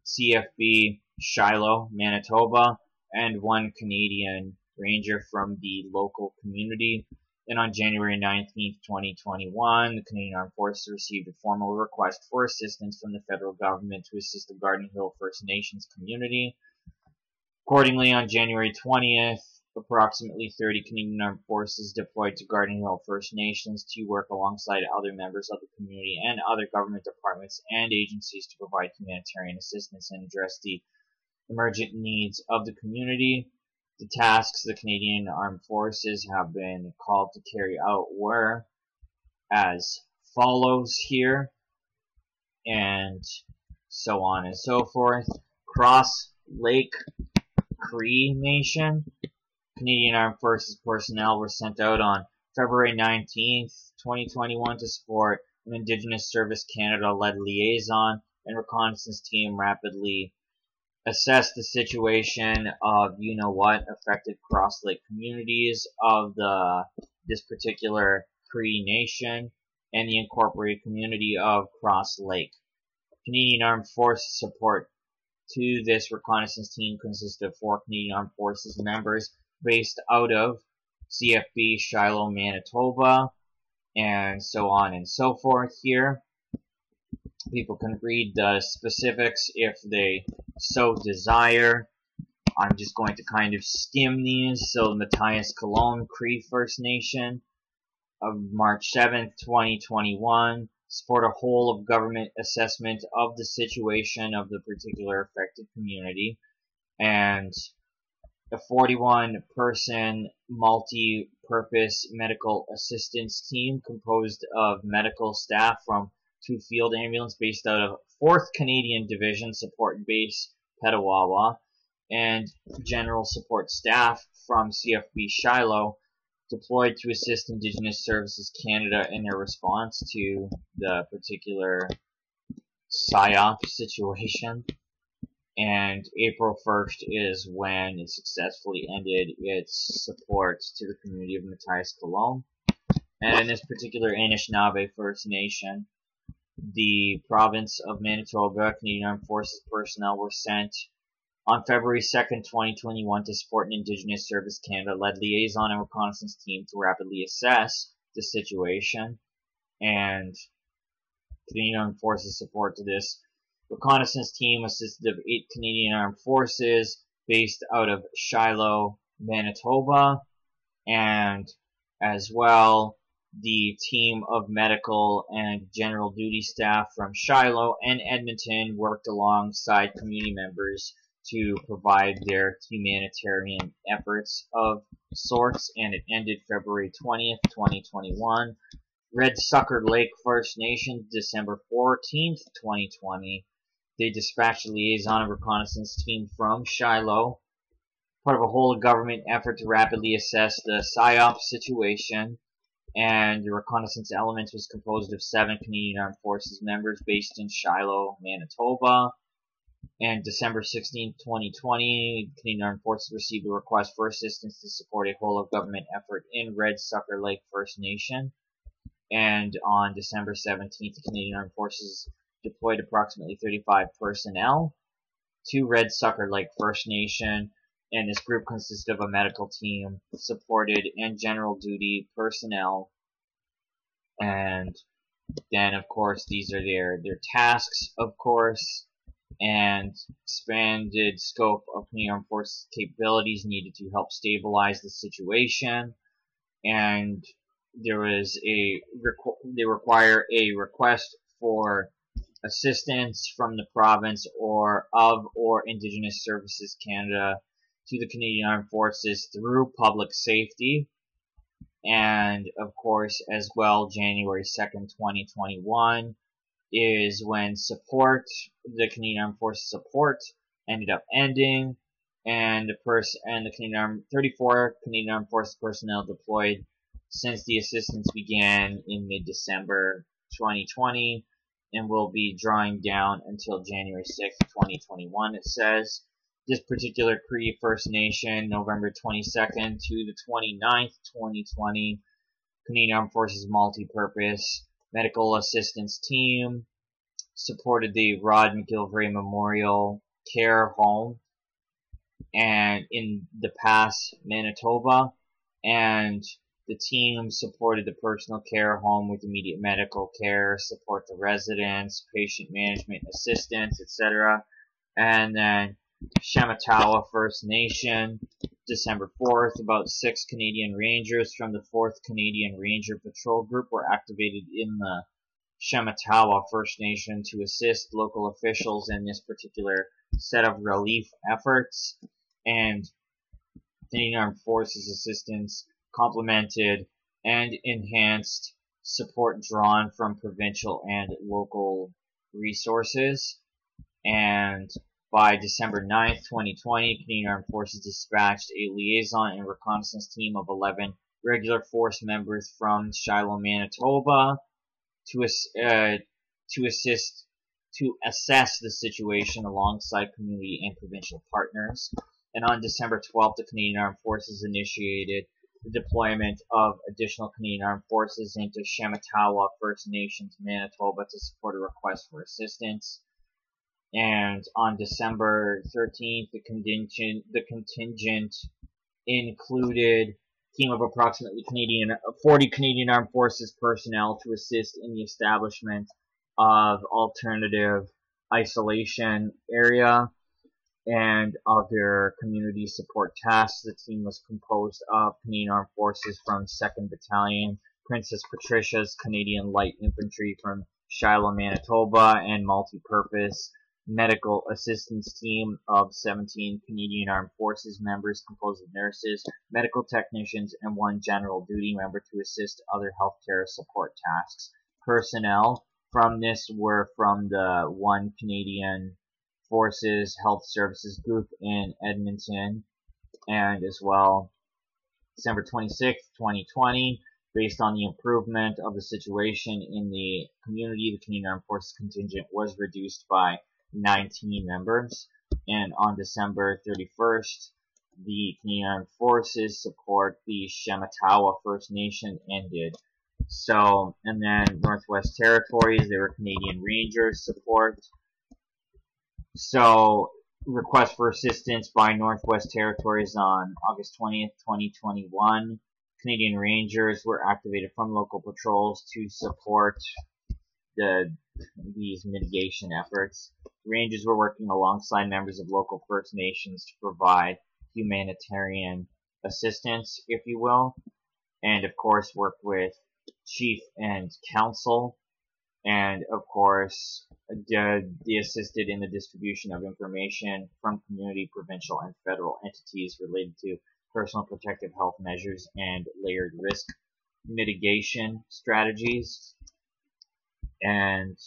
CFB Shiloh, Manitoba, and 1 Canadian Ranger from the local community. Then on January 19th, 2021, the Canadian Armed Forces received a formal request for assistance from the federal government to assist the Garden Hill First Nations community. Accordingly, on January 20th, approximately 30 Canadian Armed Forces deployed to Garden Hill First Nations to work alongside other members of the community and other government departments and agencies to provide humanitarian assistance and address the emergent needs of the community. The tasks the Canadian Armed Forces have been called to carry out were as follows here, and so on and so forth. Cross Lake Cree Nation. Canadian Armed Forces personnel were sent out on February 19th, 2021 to support an Indigenous Service Canada-led liaison and reconnaissance team rapidly assess the situation of affected Cross Lake communities of this particular Cree Nation and the incorporated community of Cross Lake. Canadian Armed Forces support to this reconnaissance team consists of 4 Canadian Armed Forces members based out of CFB Shiloh, Manitoba, and so on and so forth here. People can read the specifics if they so desire. I'm just going to kind of skim these. So Matthias Cologne, Cree First Nation, of March 7th, 2021, support a whole of government assessment of the situation of the particular affected community, and a 41-person multi-purpose medical assistance team composed of medical staff from 2 field ambulance based out of 4th Canadian Division Support Base Petawawa, and general support staff from CFB Shiloh deployed to assist Indigenous Services Canada in their response to the particular PSYOP situation. And April 1st is when it successfully ended its support to the community of Matthias Cologne. And in this particular Anishinaabe First Nation, the province of Manitoba, Canadian Armed Forces personnel were sent on February 2nd, 2021 to support an Indigenous Service Canada-led liaison and reconnaissance team to rapidly assess the situation. And Canadian Armed Forces support to this reconnaissance team assisted of 8 Canadian Armed Forces based out of Shiloh, Manitoba, and as well the team of medical and general duty staff from Shiloh and Edmonton worked alongside community members to provide their humanitarian efforts of sorts, and it ended February 20th, 2021. Red Sucker Lake First Nation, December 14th, 2020. They dispatched a liaison and reconnaissance team from Shiloh, part of a whole government effort to rapidly assess the PSYOP situation, and the reconnaissance element was composed of 7 Canadian Armed Forces members based in Shiloh, Manitoba. And December 16, 2020, Canadian Armed Forces received a request for assistance to support a whole-of-government effort in Red Sucker Lake First Nation. And on December 17th, the Canadian Armed Forces deployed approximately 35 personnel to Red Sucker Lake First Nation, and this group consisted of a medical team, supported and general duty personnel. And then, of course, these are their tasks, of course, and expanded scope of Canadian Armed Forces capabilities needed to help stabilize the situation. And there was they require a request for assistance from the province or Indigenous Services Canada to the Canadian Armed Forces through public safety. And of course, as well, January 2nd, 2021 is when the Canadian Armed Forces support ended up ending, and the 34 Canadian Armed Forces personnel deployed since the assistance began in mid-December 2020 and will be drawing down until January 6th, 2021, it says. This particular Cree First Nation, November 22nd to the 29th, 2020, Canadian Armed Forces Multi-Purpose Medical Assistance Team supported the Rod McGilvray Memorial Care Home and in the Pass, Manitoba, and the team supported the personal care home with immediate medical care, support the residents, patient management assistance, etc. And then Shamatawa First Nation, December 4th, about 6 Canadian Rangers from the 4th Canadian Ranger Patrol Group were activated in the Shamatawa First Nation to assist local officials in this particular set of relief efforts, and Canadian Armed Forces assistance complemented and enhanced support drawn from provincial and local resources. And by December 9th, 2020, Canadian Armed Forces dispatched a liaison and reconnaissance team of 11 regular force members from Shiloh, Manitoba to assess the situation alongside community and provincial partners. And on December 12th, the Canadian Armed Forces initiated the deployment of additional Canadian Armed Forces into Shamatawa First Nations, Manitoba to support a request for assistance. And on December 13th, the contingent included a team of approximately 40 Canadian Armed Forces personnel to assist in the establishment of alternative isolation area and other community support tasks. The team was composed of Canadian Armed Forces from 2nd Battalion, Princess Patricia's Canadian Light Infantry from Shiloh, Manitoba, and multi-purpose medical assistance team of 17 Canadian Armed Forces members composed of nurses, medical technicians, and 1 general duty member to assist other healthcare support tasks. Personnel from this were from the 1 Canadian Forces Health Services Group in Edmonton, and as well December 26th, 2020, based on the improvement of the situation in the community, the Canadian Armed Forces contingent was reduced by 19 members, and on December 31st, the Canadian Armed Forces support the Shamatawa First Nation ended. So, and then Northwest Territories, they were Canadian Rangers support. So, request for assistance by Northwest Territories on August 20th, 2021. Canadian Rangers were activated from local patrols to support these mitigation efforts. Rangers were working alongside members of local First Nations to provide humanitarian assistance, if you will, and of course worked with chief and council, and of course they assisted in the distribution of information from community, provincial, and federal entities related to personal protective health measures and layered risk mitigation strategies. And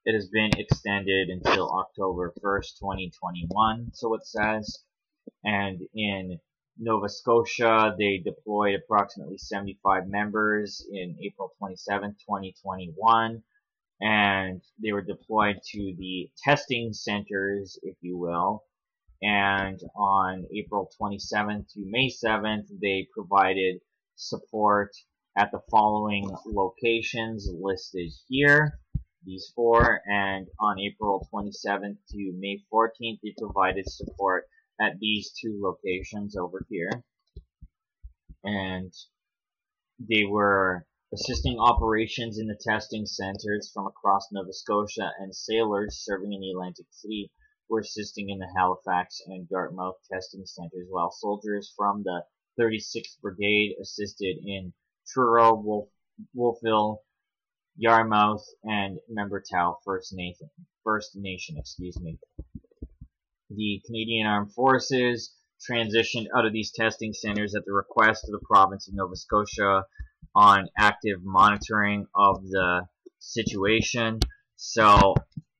it has been extended until October 1st, 2021, so it says. And in Nova Scotia, they deployed approximately 75 members in April 27th, 2021, and they were deployed to the testing centers, if you will. And on April 27th to May 7th, they provided support at the following locations listed here, these 4, and on April 27th to May 14th, they provided support at these 2 locations over here. And they were assisting operations in the testing centers from across Nova Scotia, and sailors serving in the Atlantic City were assisting in the Halifax and Dartmouth testing centers, while soldiers from the 36th Brigade assisted in Truro, Wolfville, Yarmouth, and Membertown First Nation. The Canadian Armed Forces transitioned out of these testing centers at the request of the province of Nova Scotia on active monitoring of the situation. So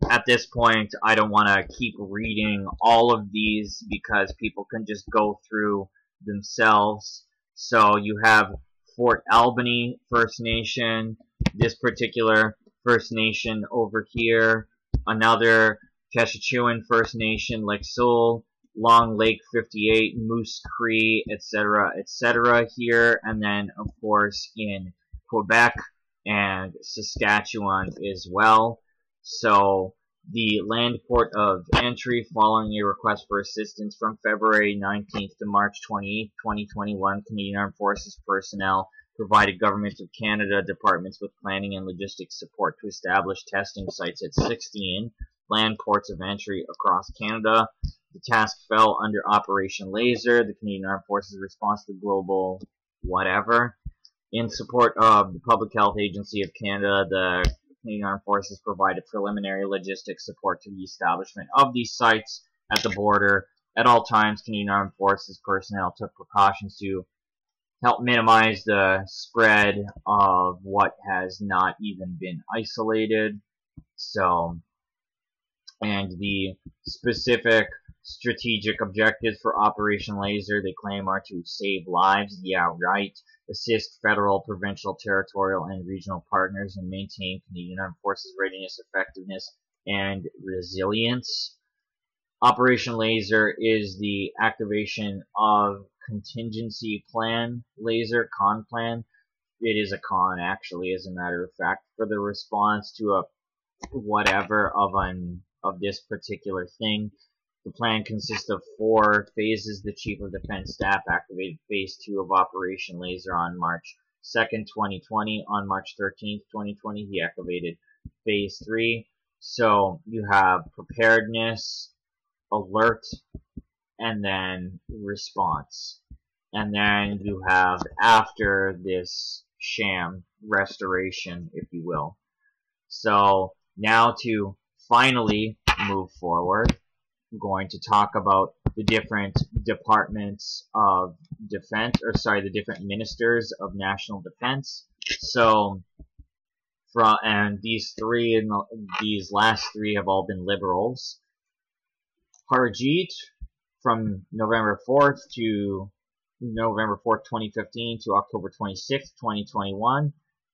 at this point, I don't want to keep reading all of these because people can just go through themselves. So you have Fort Albany First Nation, this particular First Nation over here, another Keshechuan First Nation like Seoul, Long Lake 58, Moose Cree, etc. here, and then of course in Quebec and Saskatchewan as well. So the land port of entry following a request for assistance from February 19th to March 28th, 2021, Canadian Armed Forces personnel provided Government of Canada departments with planning and logistics support to establish testing sites at 16 land ports of entry across Canada. The task fell under Operation Laser, the Canadian Armed Forces response to global whatever. In support of the Public Health Agency of Canada, the Canadian Armed Forces provided preliminary logistics support to the establishment of these sites at the border. At all times, Canadian Armed Forces personnel took precautions to help minimize the spread of what has not even been isolated. And the specific strategic objectives for Operation Laser, they claim, are to save lives, yeah, right, assist federal, provincial, territorial, and regional partners, and maintain Canadian Armed Forces readiness, effectiveness, and resilience. Operation Laser is the activation of Contingency Plan Laser, CON plan. It is a con, actually, as a matter of fact, for the response to a whatever of this particular thing. The plan consists of 4 phases. The Chief of Defense Staff activated Phase 2 of Operation Laser on March 2nd, 2020. On March 13th, 2020, he activated Phase 3. So you have preparedness, alert, and then response. And then you have, after this sham, restoration, if you will. So now to finally move forward, I'm going to talk about the different departments of defense, the different ministers of national defense. So, and these last three have all been liberals. Harjit, from November 4th, 2015 to October 26th, 2021.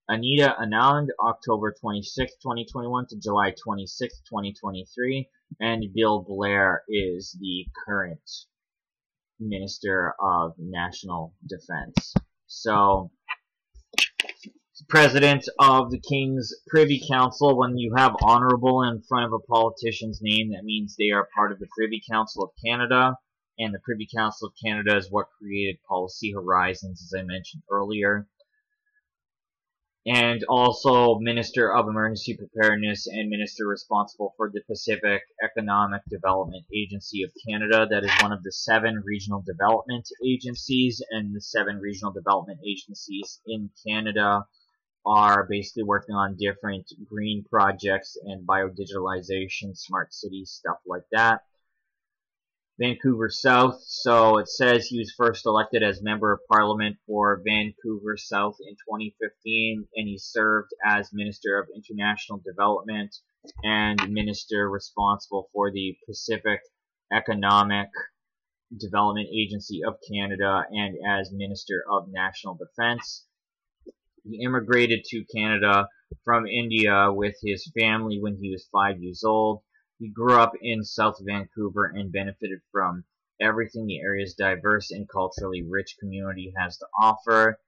Anita Anand, October 26, 2021 to July 26, 2023, and Bill Blair is the current Minister of National Defense. So, President of the King's Privy Council, when you have honorable in front of a politician's name, that means they are part of the Privy Council of Canada, and the Privy Council of Canada is what created Policy Horizons, as I mentioned earlier. And also Minister of Emergency Preparedness and Minister responsible for the Pacific Economic Development Agency of Canada. That is one of the 7 regional development agencies, and the 7 regional development agencies in Canada are basically working on different green projects and biodigitalization, smart cities, stuff like that. Vancouver South, so it says he was first elected as Member of Parliament for Vancouver South in 2015, and he served as Minister of International Development and Minister responsible for the Pacific Economic Development Agency of Canada, and as Minister of National Defense. He immigrated to Canada from India with his family when he was 5 years old. He grew up in South Vancouver and benefited from everything the area's diverse and culturally rich community has to offer.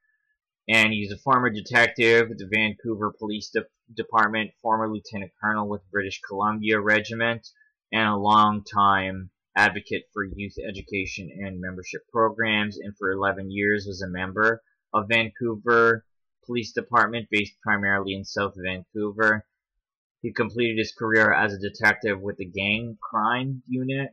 And he's a former detective with the Vancouver Police Department, former Lieutenant Colonel with British Columbia Regiment, and a long-time advocate for youth education and membership programs, and for 11 years was a member of Vancouver Police Department, based primarily in South Vancouver. He completed his career as a detective with the Gang Crime Unit.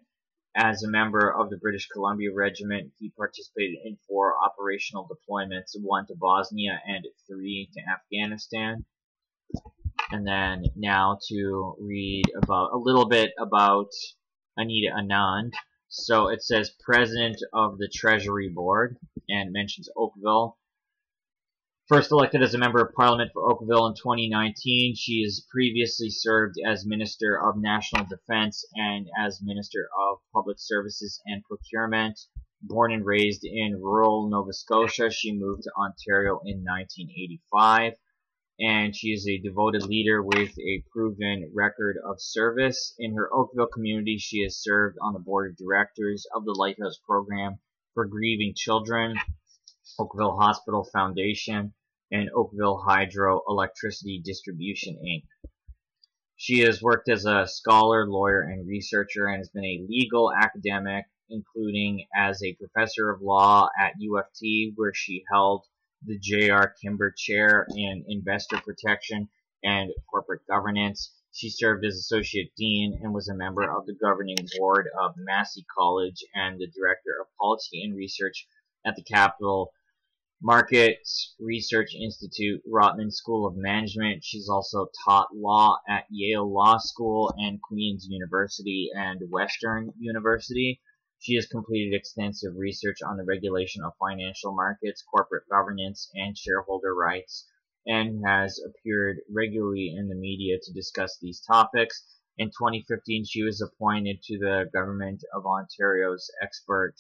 As a member of the British Columbia Regiment, he participated in 4 operational deployments, 1 to Bosnia and 3 to Afghanistan. And then now to read about a little bit about Anita Anand. So it says President of the Treasury Board, and mentions Oakville. First elected as a Member of Parliament for Oakville in 2019, she has previously served as Minister of National Defense and as Minister of Public Services and Procurement. Born and raised in rural Nova Scotia, she moved to Ontario in 1985, and she is a devoted leader with a proven record of service. In her Oakville community, she has served on the board of directors of the Lighthouse Program for Grieving Children, Oakville Hospital Foundation, and Oakville Hydro Electricity Distribution, Inc. She has worked as a scholar, lawyer, and researcher, and has been a legal academic, including as a professor of law at U of T, where she held the J.R. Kimber Chair in Investor Protection and Corporate Governance. She served as Associate Dean and was a member of the governing board of Massey College and the Director of Policy and Research at the Capital Markets Research Institute, Rotman School of Management. She's also taught law at Yale Law School and Queen's University and Western University. She has completed extensive research on the regulation of financial markets, corporate governance, and shareholder rights, and has appeared regularly in the media to discuss these topics. In 2015, she was appointed to the Government of Ontario's expert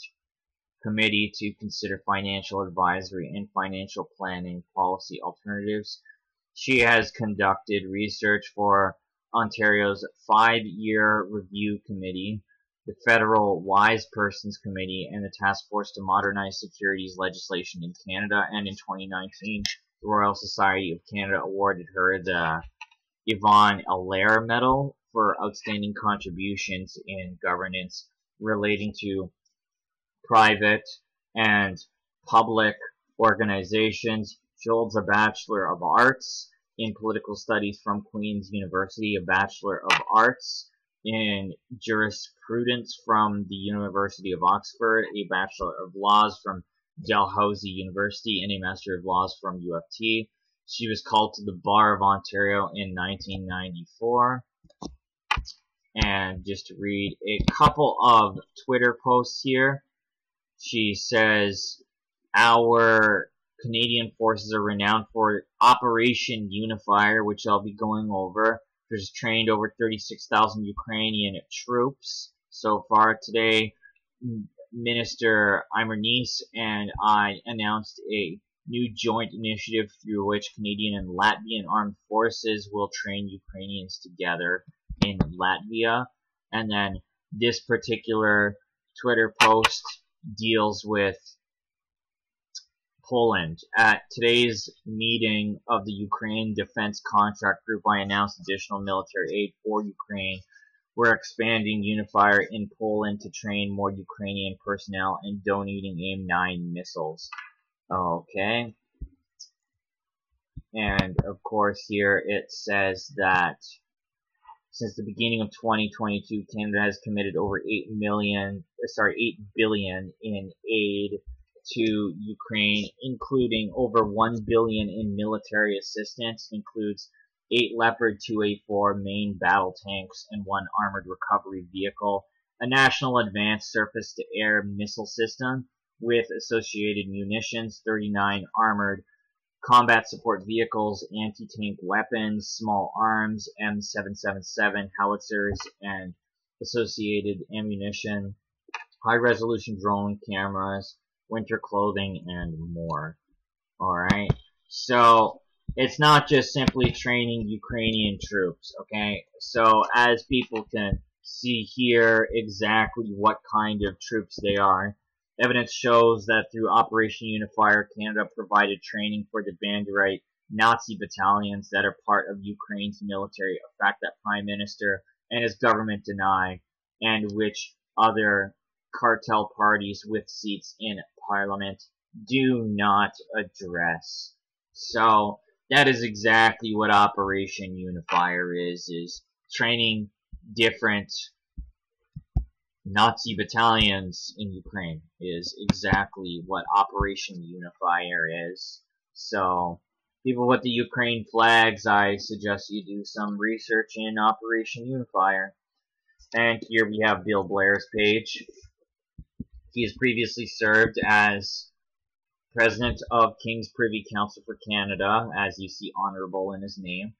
committee to consider financial advisory and financial planning policy alternatives. She has conducted research for Ontario's 5-year review committee, the Federal Wise Persons Committee, and the Task Force to Modernize Securities Legislation in Canada. And in 2019, the Royal Society of Canada awarded her the Yvonne Allaire Medal for outstanding contributions in governance relating to private and public organizations. She holds a Bachelor of Arts in Political Studies from Queen's University, a Bachelor of Arts in Jurisprudence from the University of Oxford, a Bachelor of Laws from Dalhousie University, and a Master of Laws from U of T. She was called to the Bar of Ontario in 1994. And just to read a couple of Twitter posts here. She says, our Canadian forces are renowned for Operation Unifier, which I'll be going over. There's trained over 36,000 Ukrainian troops so far. Today, Minister Imernice and I announced a new joint initiative through which Canadian and Latvian armed forces will train Ukrainians together in Latvia. And then this particular Twitter post deals with Poland. At today's meeting of the Ukraine Defense Contract Group, I announced additional military aid for Ukraine. We're expanding Unifier in Poland to train more Ukrainian personnel and donating AIM-9 missiles. Okay. And of course here it says that since the beginning of 2022, Canada has committed over $8 billion in aid to Ukraine, including over $1 billion in military assistance. Includes 8 Leopard 2A4 main battle tanks and 1 armored recovery vehicle, a national advanced surface-to-air missile system with associated munitions, 39 armored combat support vehicles, anti-tank weapons, small arms, M777 howitzers, and associated ammunition, high-resolution drone cameras, winter clothing, and more. Alright, so it's not just simply training Ukrainian troops, okay? So as people can see here exactly what kind of troops they are, evidence shows that through Operation Unifier, Canada provided training for the Banderite Nazi battalions that are part of Ukraine's military, a fact that Prime Minister and his government deny, and which other cartel parties with seats in Parliament do not address. So that is exactly what Operation Unifier is training different Nazi battalions in Ukraine is exactly what Operation Unifier is. So, people with the Ukraine flags, I suggest you do some research in Operation Unifier. And here we have Bill Blair's page. He has previously served as President of King's Privy Council for Canada, as you see honorable in his name,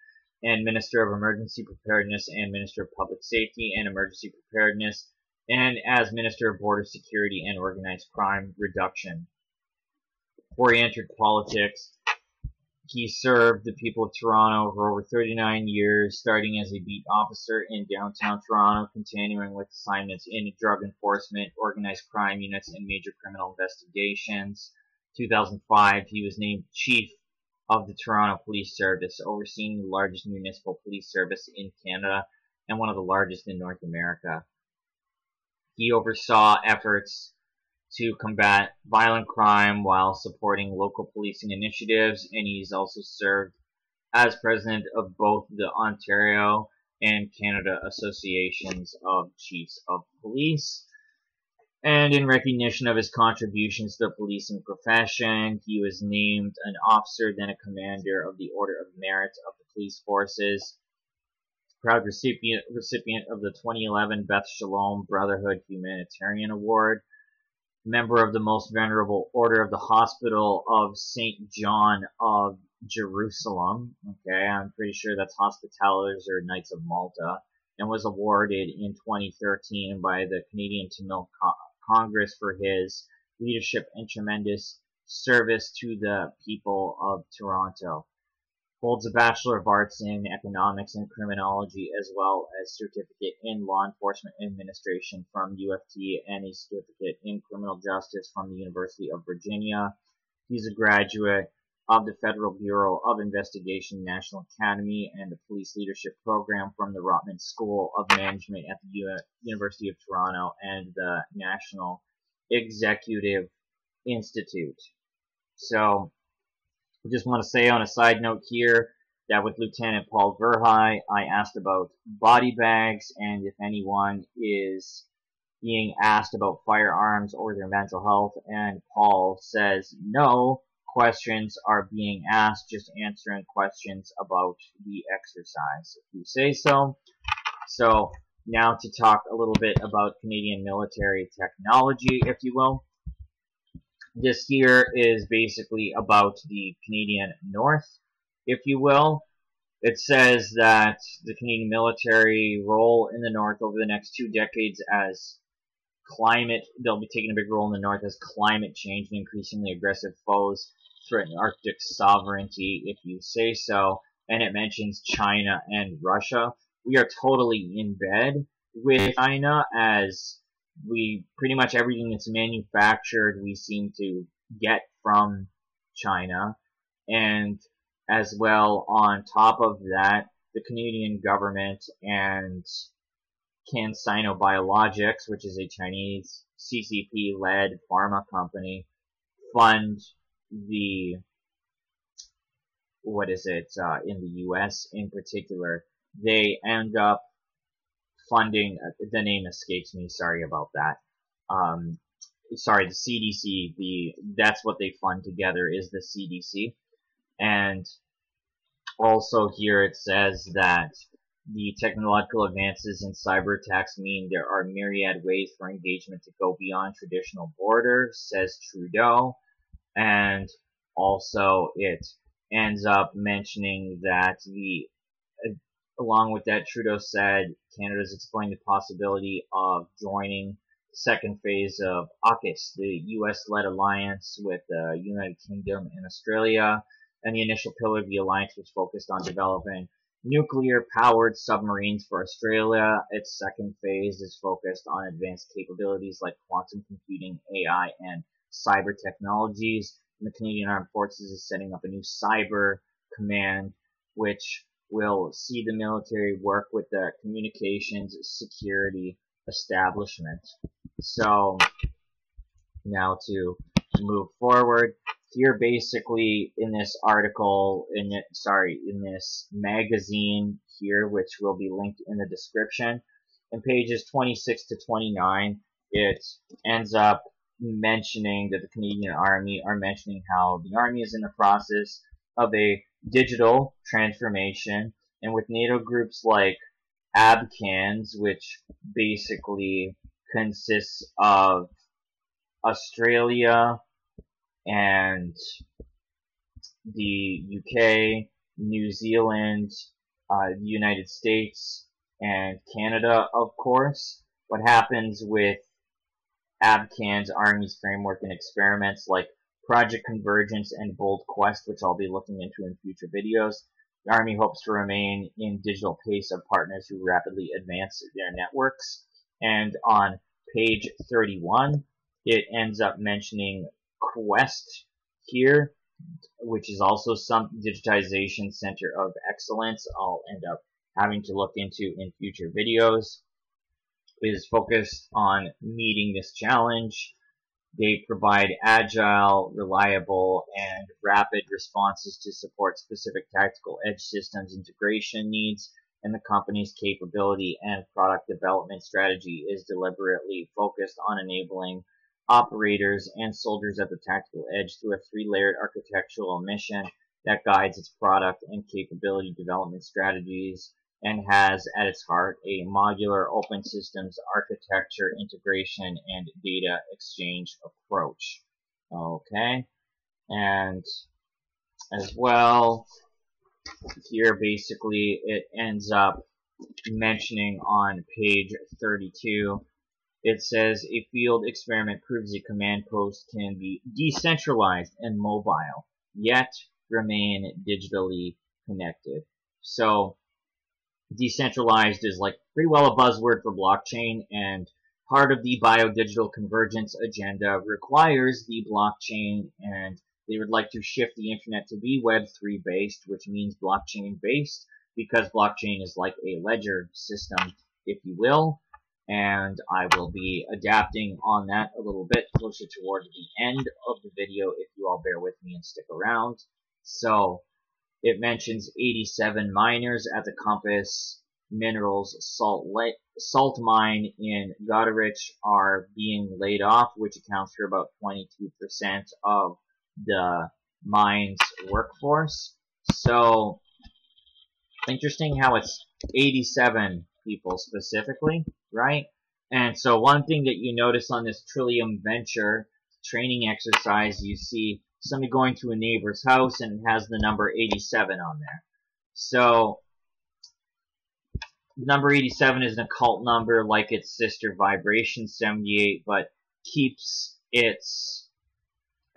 and Minister of Emergency Preparedness and Minister of Public Safety and Emergency Preparedness and as Minister of Border Security and Organized Crime Reduction. Before he entered politics, he served the people of Toronto for over 39 years, starting as a beat officer in downtown Toronto, continuing with assignments in drug enforcement, organized crime units, and major criminal investigations. 2005, he was named chief of the Toronto Police Service, overseeing the largest municipal police service in Canada and one of the largest in North America. He oversaw efforts to combat violent crime while supporting local policing initiatives, and he's also served as president of both the Ontario and Canada Associations of Chiefs of Police. And in recognition of his contributions to the policing profession, he was named an officer, then a commander of the Order of Merit of the Police Forces. Proud recipient of the 2011 Beth Shalom Brotherhood Humanitarian Award. Member of the Most Venerable Order of the Hospital of St. John of Jerusalem. Okay, I'm pretty sure that's Hospitallers or Knights of Malta. And was awarded in 2013 by the Canadian Tamil Congress for his leadership and tremendous service to the people of Toronto. Holds a Bachelor of Arts in Economics and Criminology, as well as certificate in Law Enforcement Administration from UFT and a certificate in Criminal Justice from the University of Virginia. He's a graduate of the Federal Bureau of Investigation National Academy and the Police Leadership Program from the Rotman School of Management at the University of Toronto and the National Executive Institute. So, I just want to say on a side note here that with Lieutenant Paul Verheye, I asked about body bags and if anyone is being asked about firearms or their mental health, and Paul says no questions are being asked, just answering questions about the exercise, if you say so. So now to talk a little bit about Canadian military technology, if you will. This here is basically about the Canadian North, if you will. It says that the Canadian military role in the North over the next 2 decades as they'll be taking a big role in the North as climate change and increasingly aggressive foes threaten Arctic sovereignty, if you say so. And it mentions China and Russia. We are totally in bed with China, as pretty much everything that's manufactured we seem to get from China. And as well, on top of that, the Canadian government and CanSino Biologics, which is a Chinese CCP-led pharma company, fund the, in the US in particular, they end up funding, the name escapes me, sorry about that. The CDC, that's what they fund together is the CDC. And also here it says that the technological advances in cyber attacks mean there are myriad ways for engagement to go beyond traditional borders, says Trudeau. And also it ends up mentioning that along with that, Trudeau said Canada's exploring the possibility of joining the second phase of AUKUS, the US-led alliance with the United Kingdom and Australia. And the initial pillar of the alliance was focused on developing nuclear-powered submarines for Australia. Its second phase is focused on advanced capabilities like quantum computing, AI, and cyber technologies. And the Canadian Armed Forces is setting up a new cyber command, which will see the military work with the communications security establishment. So now to move forward, here basically in this article, in this magazine here, which will be linked in the description, in pages 26 to 29, it ends up mentioning that the Canadian Army are mentioning how the Army is in the process of a digital transformation, and with NATO groups like ABCANS, which basically consists of Australia and the UK, New Zealand, the United States, and Canada, of course. what happens with ABCAN's Army's framework and experiments like Project Convergence and Bold Quest, which I'll be looking into in future videos. The Army hopes to remain in digital pace of partners who rapidly advance their networks. And on page 31, it ends up mentioning Quest here, which is also some digitization center of excellence I'll end up having to look into in future videos. It is focused on meeting this challenge. They provide agile, reliable, and rapid responses to support specific tactical edge systems integration needs, and the company's capability and product development strategy is deliberately focused on enabling operators and soldiers at the tactical edge through a three-layered architectural mission that guides its product and capability development strategies, and has at its heart a modular open systems architecture, integration, and data exchange approach. Okay, and as well, here basically it ends up mentioning on page 32, it says a field experiment proves a command post can be decentralized and mobile, yet remain digitally connected. So decentralized is like pretty well a buzzword for blockchain, and part of the biodigital convergence agenda requires the blockchain, and they would like to shift the internet to be Web3 based, which means blockchain based, because blockchain is like a ledger system, if you will, and I will be adapting on that a little bit closer toward the end of the video if you all bear with me and stick around. So it mentions 87 miners at the Compass Minerals salt mine in Goderich are being laid off, which accounts for about 22% of the mine's workforce. So interesting how it's 87 people specifically, right? And so one thing that you notice on this Trillium Venture training exercise, you see somebody going to a neighbor's house and it has the number 87 on there. So number 87 is an occult number like its sister Vibration 78, but keeps its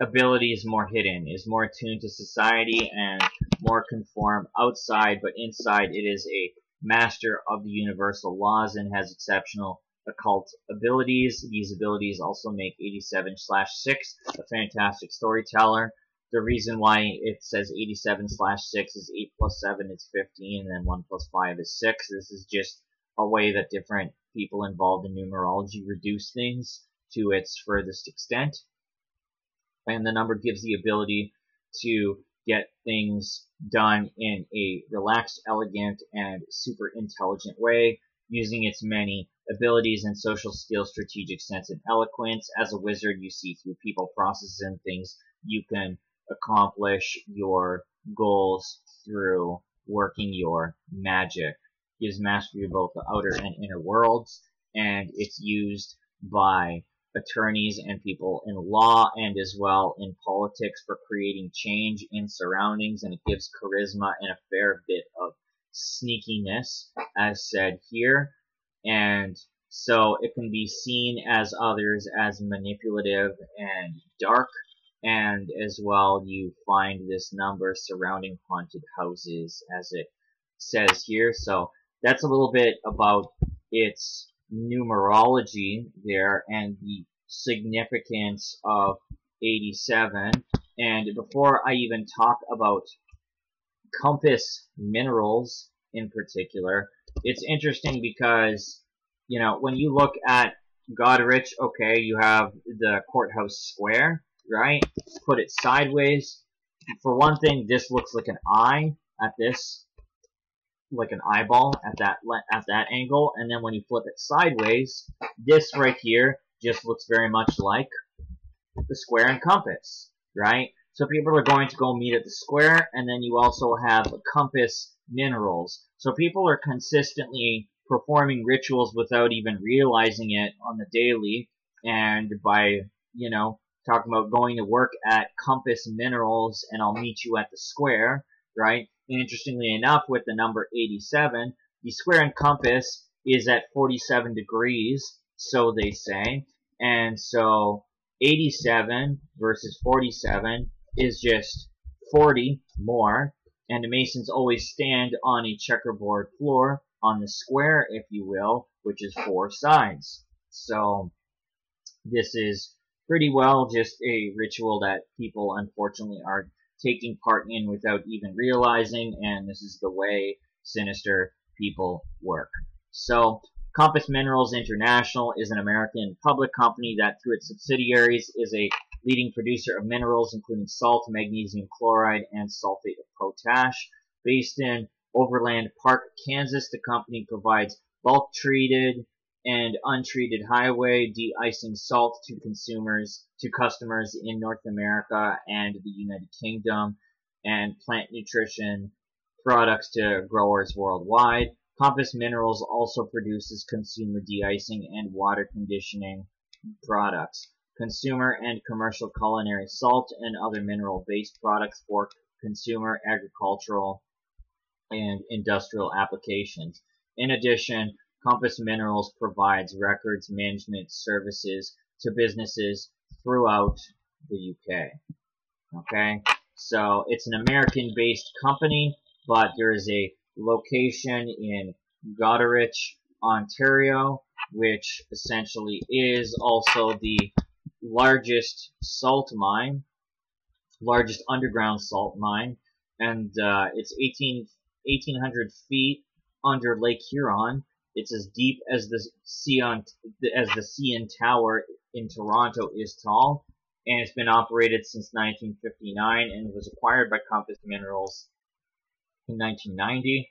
abilities more hidden, is more attuned to society and more conform outside, but inside it is a master of the universal laws and has exceptional occult abilities. These abilities also make 87/6 a fantastic storyteller. The reason why it says 87/6 is 8 plus 7 is 15, and then 1 plus 5 is 6. This is just a way that different people involved in numerology reduce things to its furthest extent. And the number gives the ability to get things done in a relaxed, elegant, and super intelligent way, using its many abilities and social skills, strategic sense, and eloquence. As a wizard, you see through people, processes, and things, you can accomplish your goals through working your magic. It gives mastery of both the outer and inner worlds, and it's used by attorneys and people in law and as well in politics for creating change in surroundings, and it gives charisma and a fair bit of sneakiness, as said here. And so it can be seen as others as manipulative and dark, and as well you find this number surrounding haunted houses, as it says here. So that's a little bit about its numerology there and the significance of 87. And before I even talk about Compass Minerals in particular, it's interesting because, you know, when you look at Goderich, okay, you have the courthouse square, right? Put it sideways. For one thing, this looks like an eye at this, like an eyeball at that angle, and then when you flip it sideways, this right here just looks very much like the square and compass, right? So people are going to go meet at the square, and then you also have Compass Minerals. So people are consistently performing rituals without even realizing it on the daily, and by, you know, talking about going to work at Compass Minerals and I'll meet you at the square, right? And interestingly enough, with the number 87, the square and compass is at 47 degrees, so they say. And so 87 versus 47 is just 40 more, and the Masons always stand on a checkerboard floor, on the square, if you will, which is 4 sides. So this is pretty well just a ritual that people unfortunately are taking part in without even realizing, and this is the way sinister people work. So Compass Minerals International is an American public company that through its subsidiaries is a leading producer of minerals including salt, magnesium chloride, and sulfate of potash. Based in Overland Park, Kansas, the company provides bulk treated and untreated highway de-icing salt to customers in North America and the United Kingdom, and plant nutrition products to growers worldwide. Compass Minerals also produces consumer de-icing and water conditioning products, consumer and commercial culinary salt, and other mineral-based products for consumer, agricultural, and industrial applications. In addition, Compass Minerals provides records management services to businesses throughout the UK. Okay, so it's an American-based company, but there is a location in Goderich, Ontario, which essentially is also the largest salt mine, largest underground salt mine, and it's 1,800 feet under Lake Huron. It's as deep as the CN Tower in Toronto is tall, and it's been operated since 1959 and was acquired by Compass Minerals in 1990.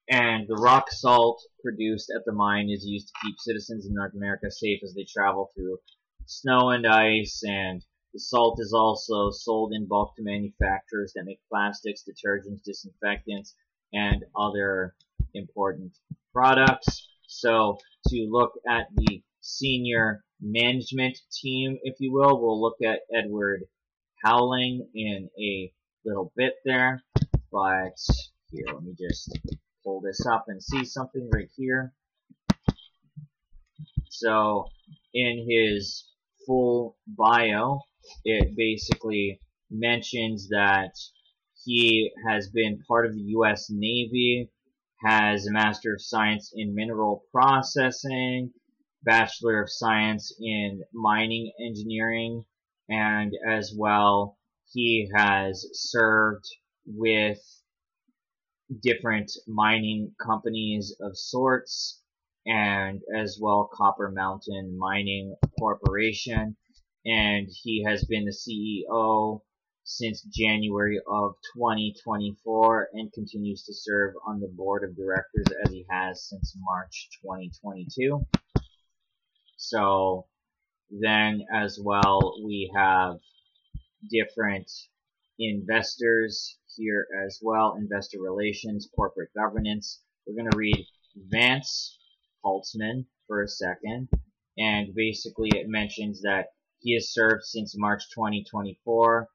And the rock salt produced at the mine is used to keep citizens in North America safe as they travel through snow and ice, and the salt is also sold in bulk to manufacturers that make plastics, detergents, disinfectants, and other important products. So to look at the senior management team, if you will, we'll look at Edward Howling in a little bit there. But here, let me just pull this up and see something right here. So in his full bio, it basically mentions that he has been part of the U.S. Navy, has a Master of Science in Mineral Processing, Bachelor of Science in Mining Engineering, and as well he has served with different mining companies of sorts, and as well Copper Mountain Mining Corporation, and he has been the CEO since January of 2024 and continues to serve on the board of directors as he has since March 2022. So then as well we have different investors here as well, investor relations, corporate governance. We're going to read Vance Holtzman for a second, and basically it mentions that he has served since March 2024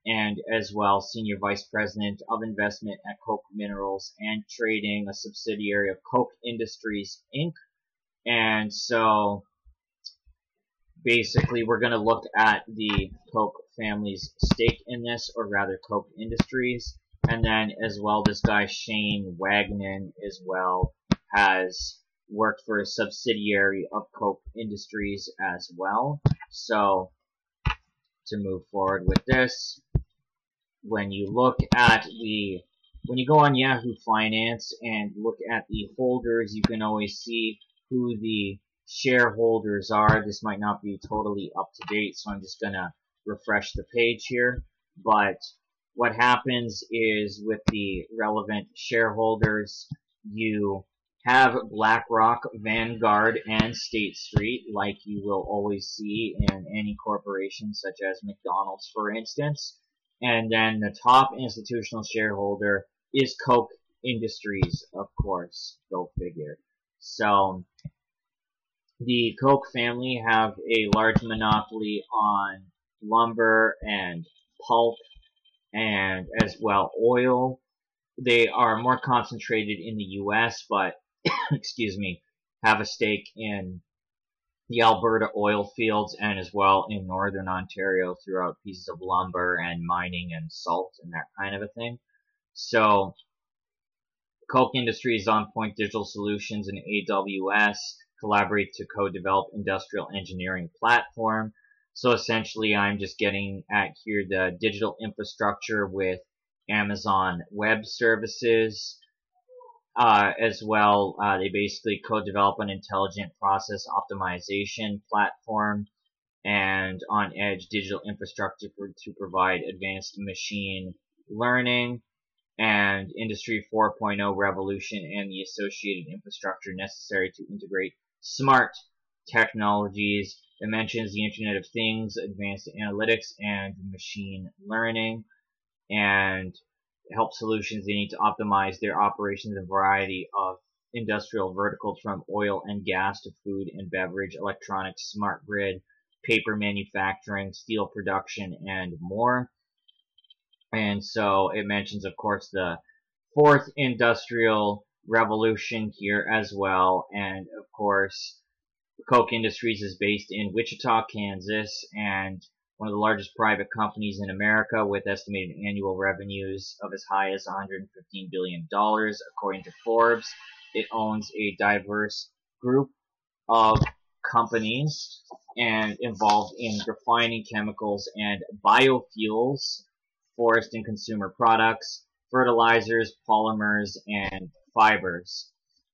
and as well Senior Vice President of Investment at Koch Minerals and Trading, a subsidiary of Koch Industries, Inc. And so basically we're going to look at the Koch family's stake in this, or rather Koch Industries, and then as well this guy Shane Wagner as well has worked for a subsidiary of Koch Industries as well. So to move forward with this, when you go on Yahoo Finance and look at the holders, you can always see who the shareholders are. This might not be totally up to date, so I'm just gonna refresh the page here. But what happens is with the relevant shareholders, you have BlackRock, Vanguard, and State Street, like you will always see in any corporation such as McDonald's, for instance. And then the top institutional shareholder is Koch Industries, of course, go figure. So the Koch family have a large monopoly on lumber and pulp and as well oil. They are more concentrated in the U.S., but excuse me, have a stake in the Alberta oil fields and as well in northern Ontario throughout pieces of lumber and mining and salt and that kind of a thing. So Koch Industries, On Point Digital Solutions, and AWS collaborate to co-develop industrial engineering platform. So essentially, I'm just getting at here the digital infrastructure with Amazon Web Services. As well, they basically co-develop an intelligent process optimization platform and on-edge digital infrastructure to provide advanced machine learning and Industry 4.0 revolution and the associated infrastructure necessary to integrate smart technologies. It mentions the Internet of Things, advanced analytics, and machine learning, and help solutions they need to optimize their operations in a variety of industrial verticals from oil and gas to food and beverage, electronics, smart grid, paper manufacturing, steel production, and more. And so it mentions, of course, the fourth industrial revolution here as well. And of course, Koch Industries is based in Wichita, Kansas, and one of the largest private companies in America with estimated annual revenues of as high as $115 billion, according to Forbes. It owns a diverse group of companies and involved in refining chemicals and biofuels, forest and consumer products, fertilizers, polymers, and fibers,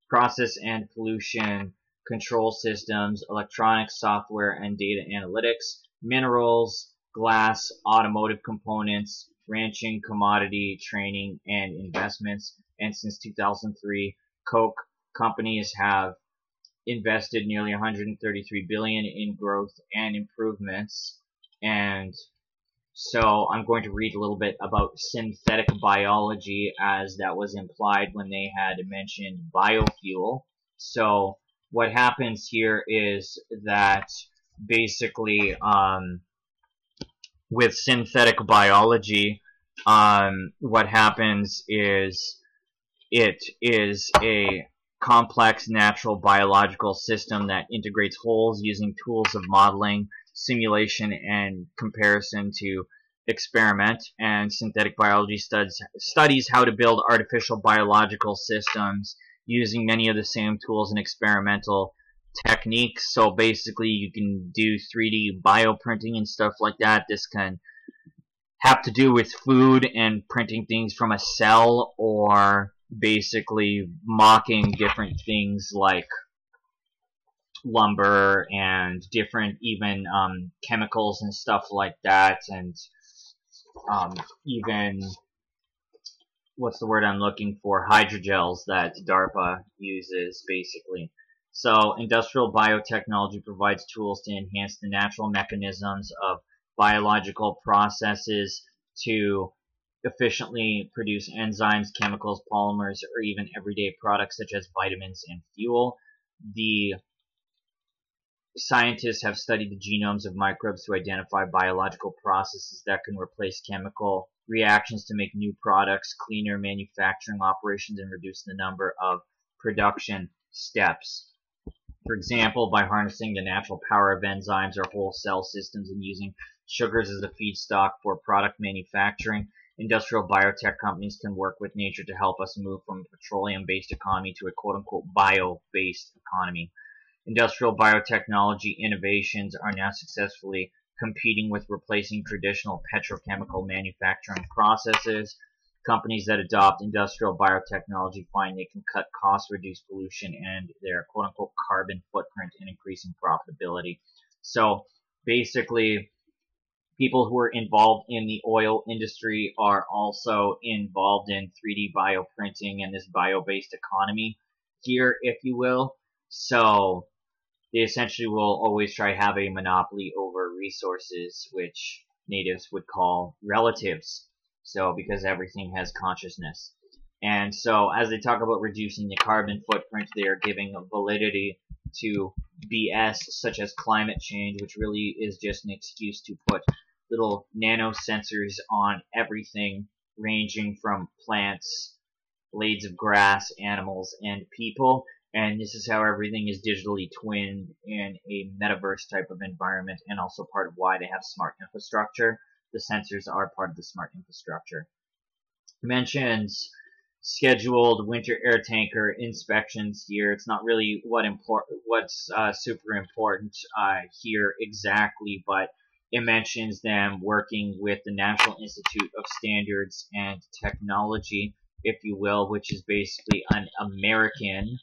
process and pollution control systems, electronics, software, and data analytics, minerals, glass, automotive components, ranching, commodity, training, and investments. And since 2003, Koch companies have invested nearly $133 billion in growth and improvements. And so I'm going to read a little bit about synthetic biology, as that was implied when they had mentioned biofuel. So what happens here is that basically with synthetic biology, what happens is it is a complex natural biological system that integrates wholes using tools of modeling, simulation, and comparison to experiment. And synthetic biology studies how to build artificial biological systems using many of the same tools and experimental techniques. So basically you can do 3D bioprinting and stuff like that. This can have to do with food and printing things from a cell, or basically mocking different things like lumber and different even chemicals and stuff like that, and even what's the word I'm looking for, hydrogels that DARPA uses basically. So industrial biotechnology provides tools to enhance the natural mechanisms of biological processes to efficiently produce enzymes, chemicals, polymers, or even everyday products such as vitamins and fuel. The scientists have studied the genomes of microbes to identify biological processes that can replace chemical reactions to make new products, cleaner manufacturing operations, and reduce the number of production steps. For example, by harnessing the natural power of enzymes or whole cell systems and using sugars as a feedstock for product manufacturing, industrial biotech companies can work with nature to help us move from a petroleum-based economy to a quote-unquote bio-based economy. Industrial biotechnology innovations are now successfully competing with replacing traditional petrochemical manufacturing processes. Companies that adopt industrial biotechnology find they can cut costs, reduce pollution, and their quote-unquote carbon footprint, and increasing profitability. So basically, people who are involved in the oil industry are also involved in 3D bioprinting and this bio-based economy here, if you will. So they essentially will always try to have a monopoly over resources, which natives would call relatives. So because everything has consciousness. And so as they talk about reducing the carbon footprint, they are giving validity to BS such as climate change, which really is just an excuse to put little nano sensors on everything, ranging from plants, blades of grass, animals, and people. And this is how everything is digitally twinned in a metaverse type of environment, and also part of why they have smart infrastructure. The sensors are part of the smart infrastructure. Mentions scheduled winter air tanker inspections here. It's not really what's super important here exactly, but it mentions them working with the National Institute of Standards and Technology, if you will, which is basically an American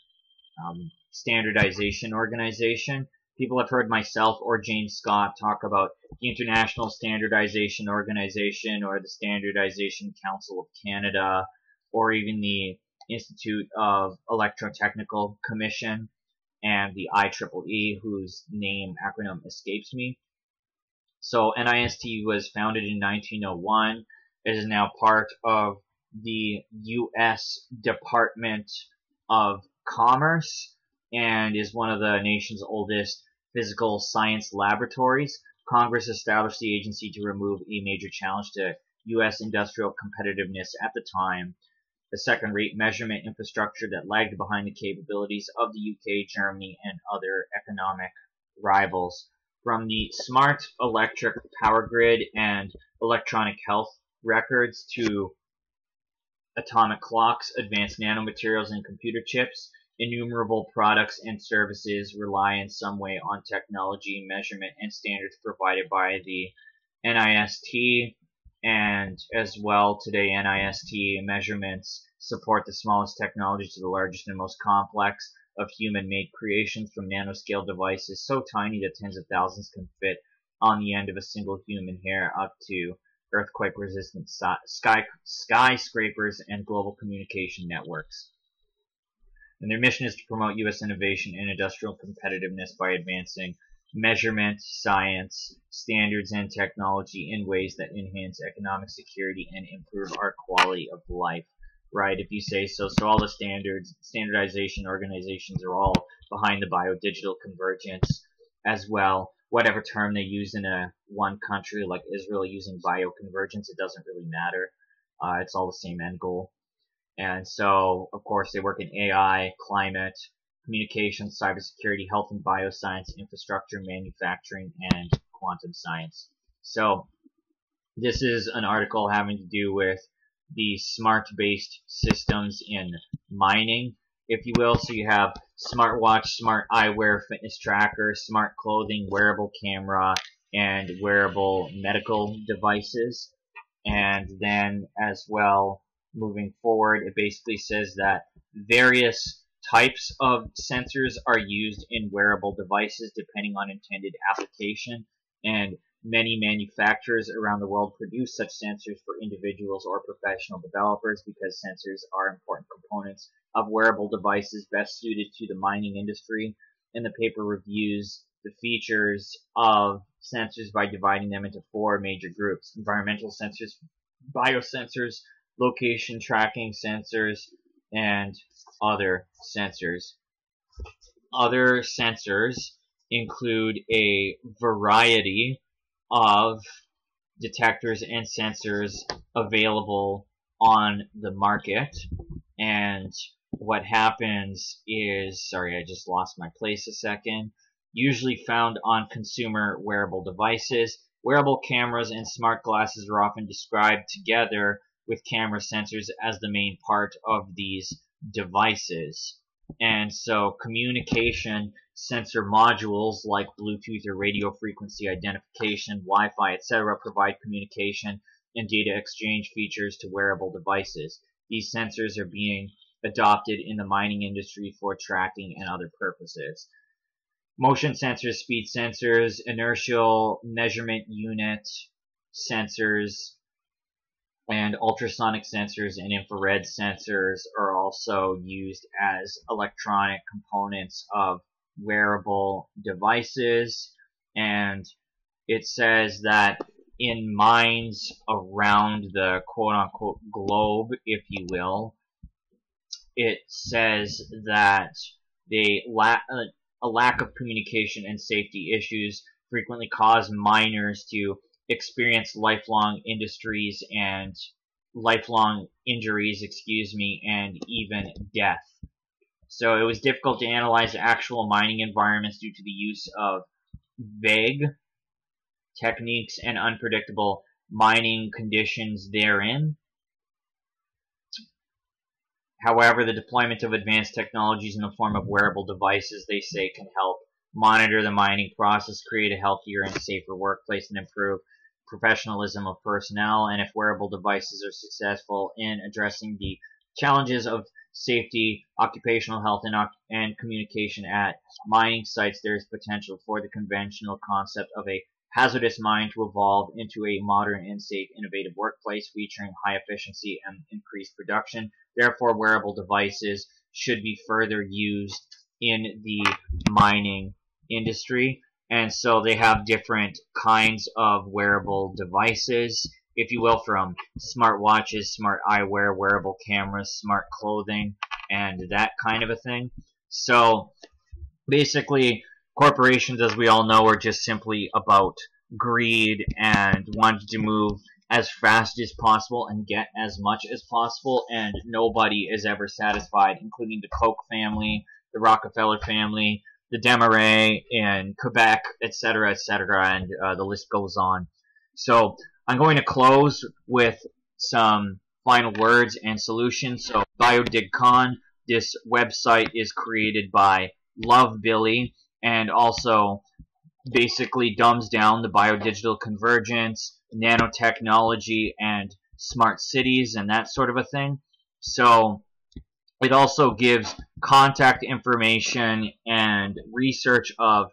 standardization organization. People have heard myself or James Scott talk about the International Standardization Organization or the Standardization Council of Canada or even the Institute of Electrotechnical Commission and the IEEE, whose acronym escapes me. So NIST was founded in 1901. It is now part of the U.S. Department of Commerce and is one of the nation's oldest physical science laboratories. Congress established the agency to remove a major challenge to U.S. industrial competitiveness at the time, the second-rate measurement infrastructure that lagged behind the capabilities of the UK, Germany, and other economic rivals. From the smart electric power grid and electronic health records to atomic clocks, advanced nanomaterials, and computer chips, innumerable products and services rely in some way on technology, measurement, and standards provided by the NIST. And as well, today NIST measurements support the smallest technology to the largest and most complex of human-made creations, from nanoscale devices so tiny that tens of thousands can fit on the end of a single human hair, up to earthquake-resistant skyscrapers and global communication networks. And their mission is to promote U.S. innovation and industrial competitiveness by advancing measurement, science, standards, and technology in ways that enhance economic security and improve our quality of life. Right, if you say so. So all the standardization organizations are all behind the biodigital convergence as well. Whatever term they use in one country, like Israel using bioconvergence, it doesn't really matter. It's all the same end goal. And so, of course, they work in AI, climate, communication, cybersecurity, health and bioscience, infrastructure, manufacturing, and quantum science. So this is an article having to do with the smart-based systems in mining, if you will. So you have smartwatch, smart eyewear, fitness tracker, smart clothing, wearable camera, and wearable medical devices. And then as well, moving forward, it basically says that various types of sensors are used in wearable devices depending on intended application, and many manufacturers around the world produce such sensors for individuals or professional developers because sensors are important components of wearable devices best suited to the mining industry. And the paper reviews the features of sensors by dividing them into four major groups: environmental sensors, biosensors, location tracking sensors, and other sensors. Other sensors include a variety of detectors and sensors available on the market. And what happens is, sorry, I just lost my place a second, usually found on consumer wearable devices. Wearable cameras and smart glasses are often described together with camera sensors as the main part of these devices. And so communication sensor modules like Bluetooth or radio frequency identification, Wi-Fi, etc. provide communication and data exchange features to wearable devices. These sensors are being adopted in the mining industry for tracking and other purposes. Motion sensors, speed sensors, inertial measurement unit sensors, and ultrasonic sensors and infrared sensors are also used as electronic components of wearable devices. And it says that in mines around the quote-unquote globe, if you will, it says that a lack of communication and safety issues frequently cause miners to experience lifelong injuries, and even death. So it was difficult to analyze actual mining environments due to the use of vague techniques and unpredictable mining conditions therein. However, the deployment of advanced technologies in the form of wearable devices, they say, can help monitor the mining process, create a healthier and safer workplace, and improve professionalism of personnel. And if wearable devices are successful in addressing the challenges of safety, occupational health, and communication at mining sites, there is potential for the conventional concept of a hazardous mine to evolve into a modern and safe, innovative workplace featuring high efficiency and increased production. Therefore, wearable devices should be further used in the mining industry. And so they have different kinds of wearable devices, if you will, from smart watches, smart eyewear, wearable cameras, smart clothing, and that kind of a thing. So basically, corporations, as we all know, are just simply about greed and wanting to move as fast as possible and get as much as possible, and nobody is ever satisfied, including the Koch family, the Rockefeller family, the Desmarais in Quebec, etc., and the list goes on. So I'm going to close with some final words and solutions. So BioDigCon, this website is created by Love Billy, and also basically dumbs down the biodigital convergence, nanotechnology, and smart cities, and that sort of a thing. So it also gives contact information and research of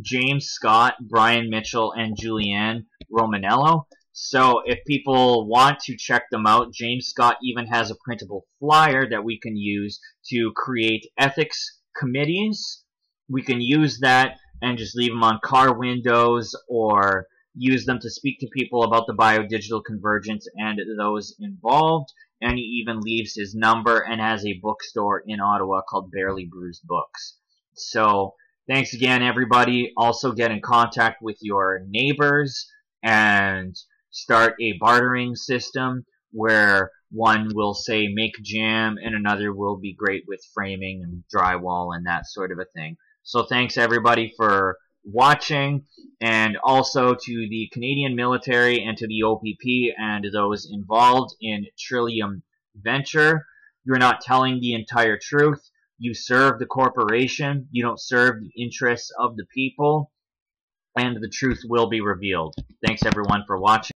James Scott, Brian Mitchell, and Julianne Romanello. So if people want to check them out, James Scott even has a printable flyer that we can use to create ethics committees. We can use that and just leave them on car windows, or use them to speak to people about the biodigital convergence and those involved. And he even leaves his number and has a bookstore in Ottawa called Barely Bruised Books. So thanks again, everybody. Also get in contact with your neighbors and start a bartering system where one will say make jam and another will be great with framing and drywall and that sort of a thing. So thanks everybody for watching, and also to the Canadian military and to the OPP and those involved in Trillium Venture. You're not telling the entire truth. You serve the corporation. You don't serve the interests of the people, and the truth will be revealed. Thanks everyone for watching.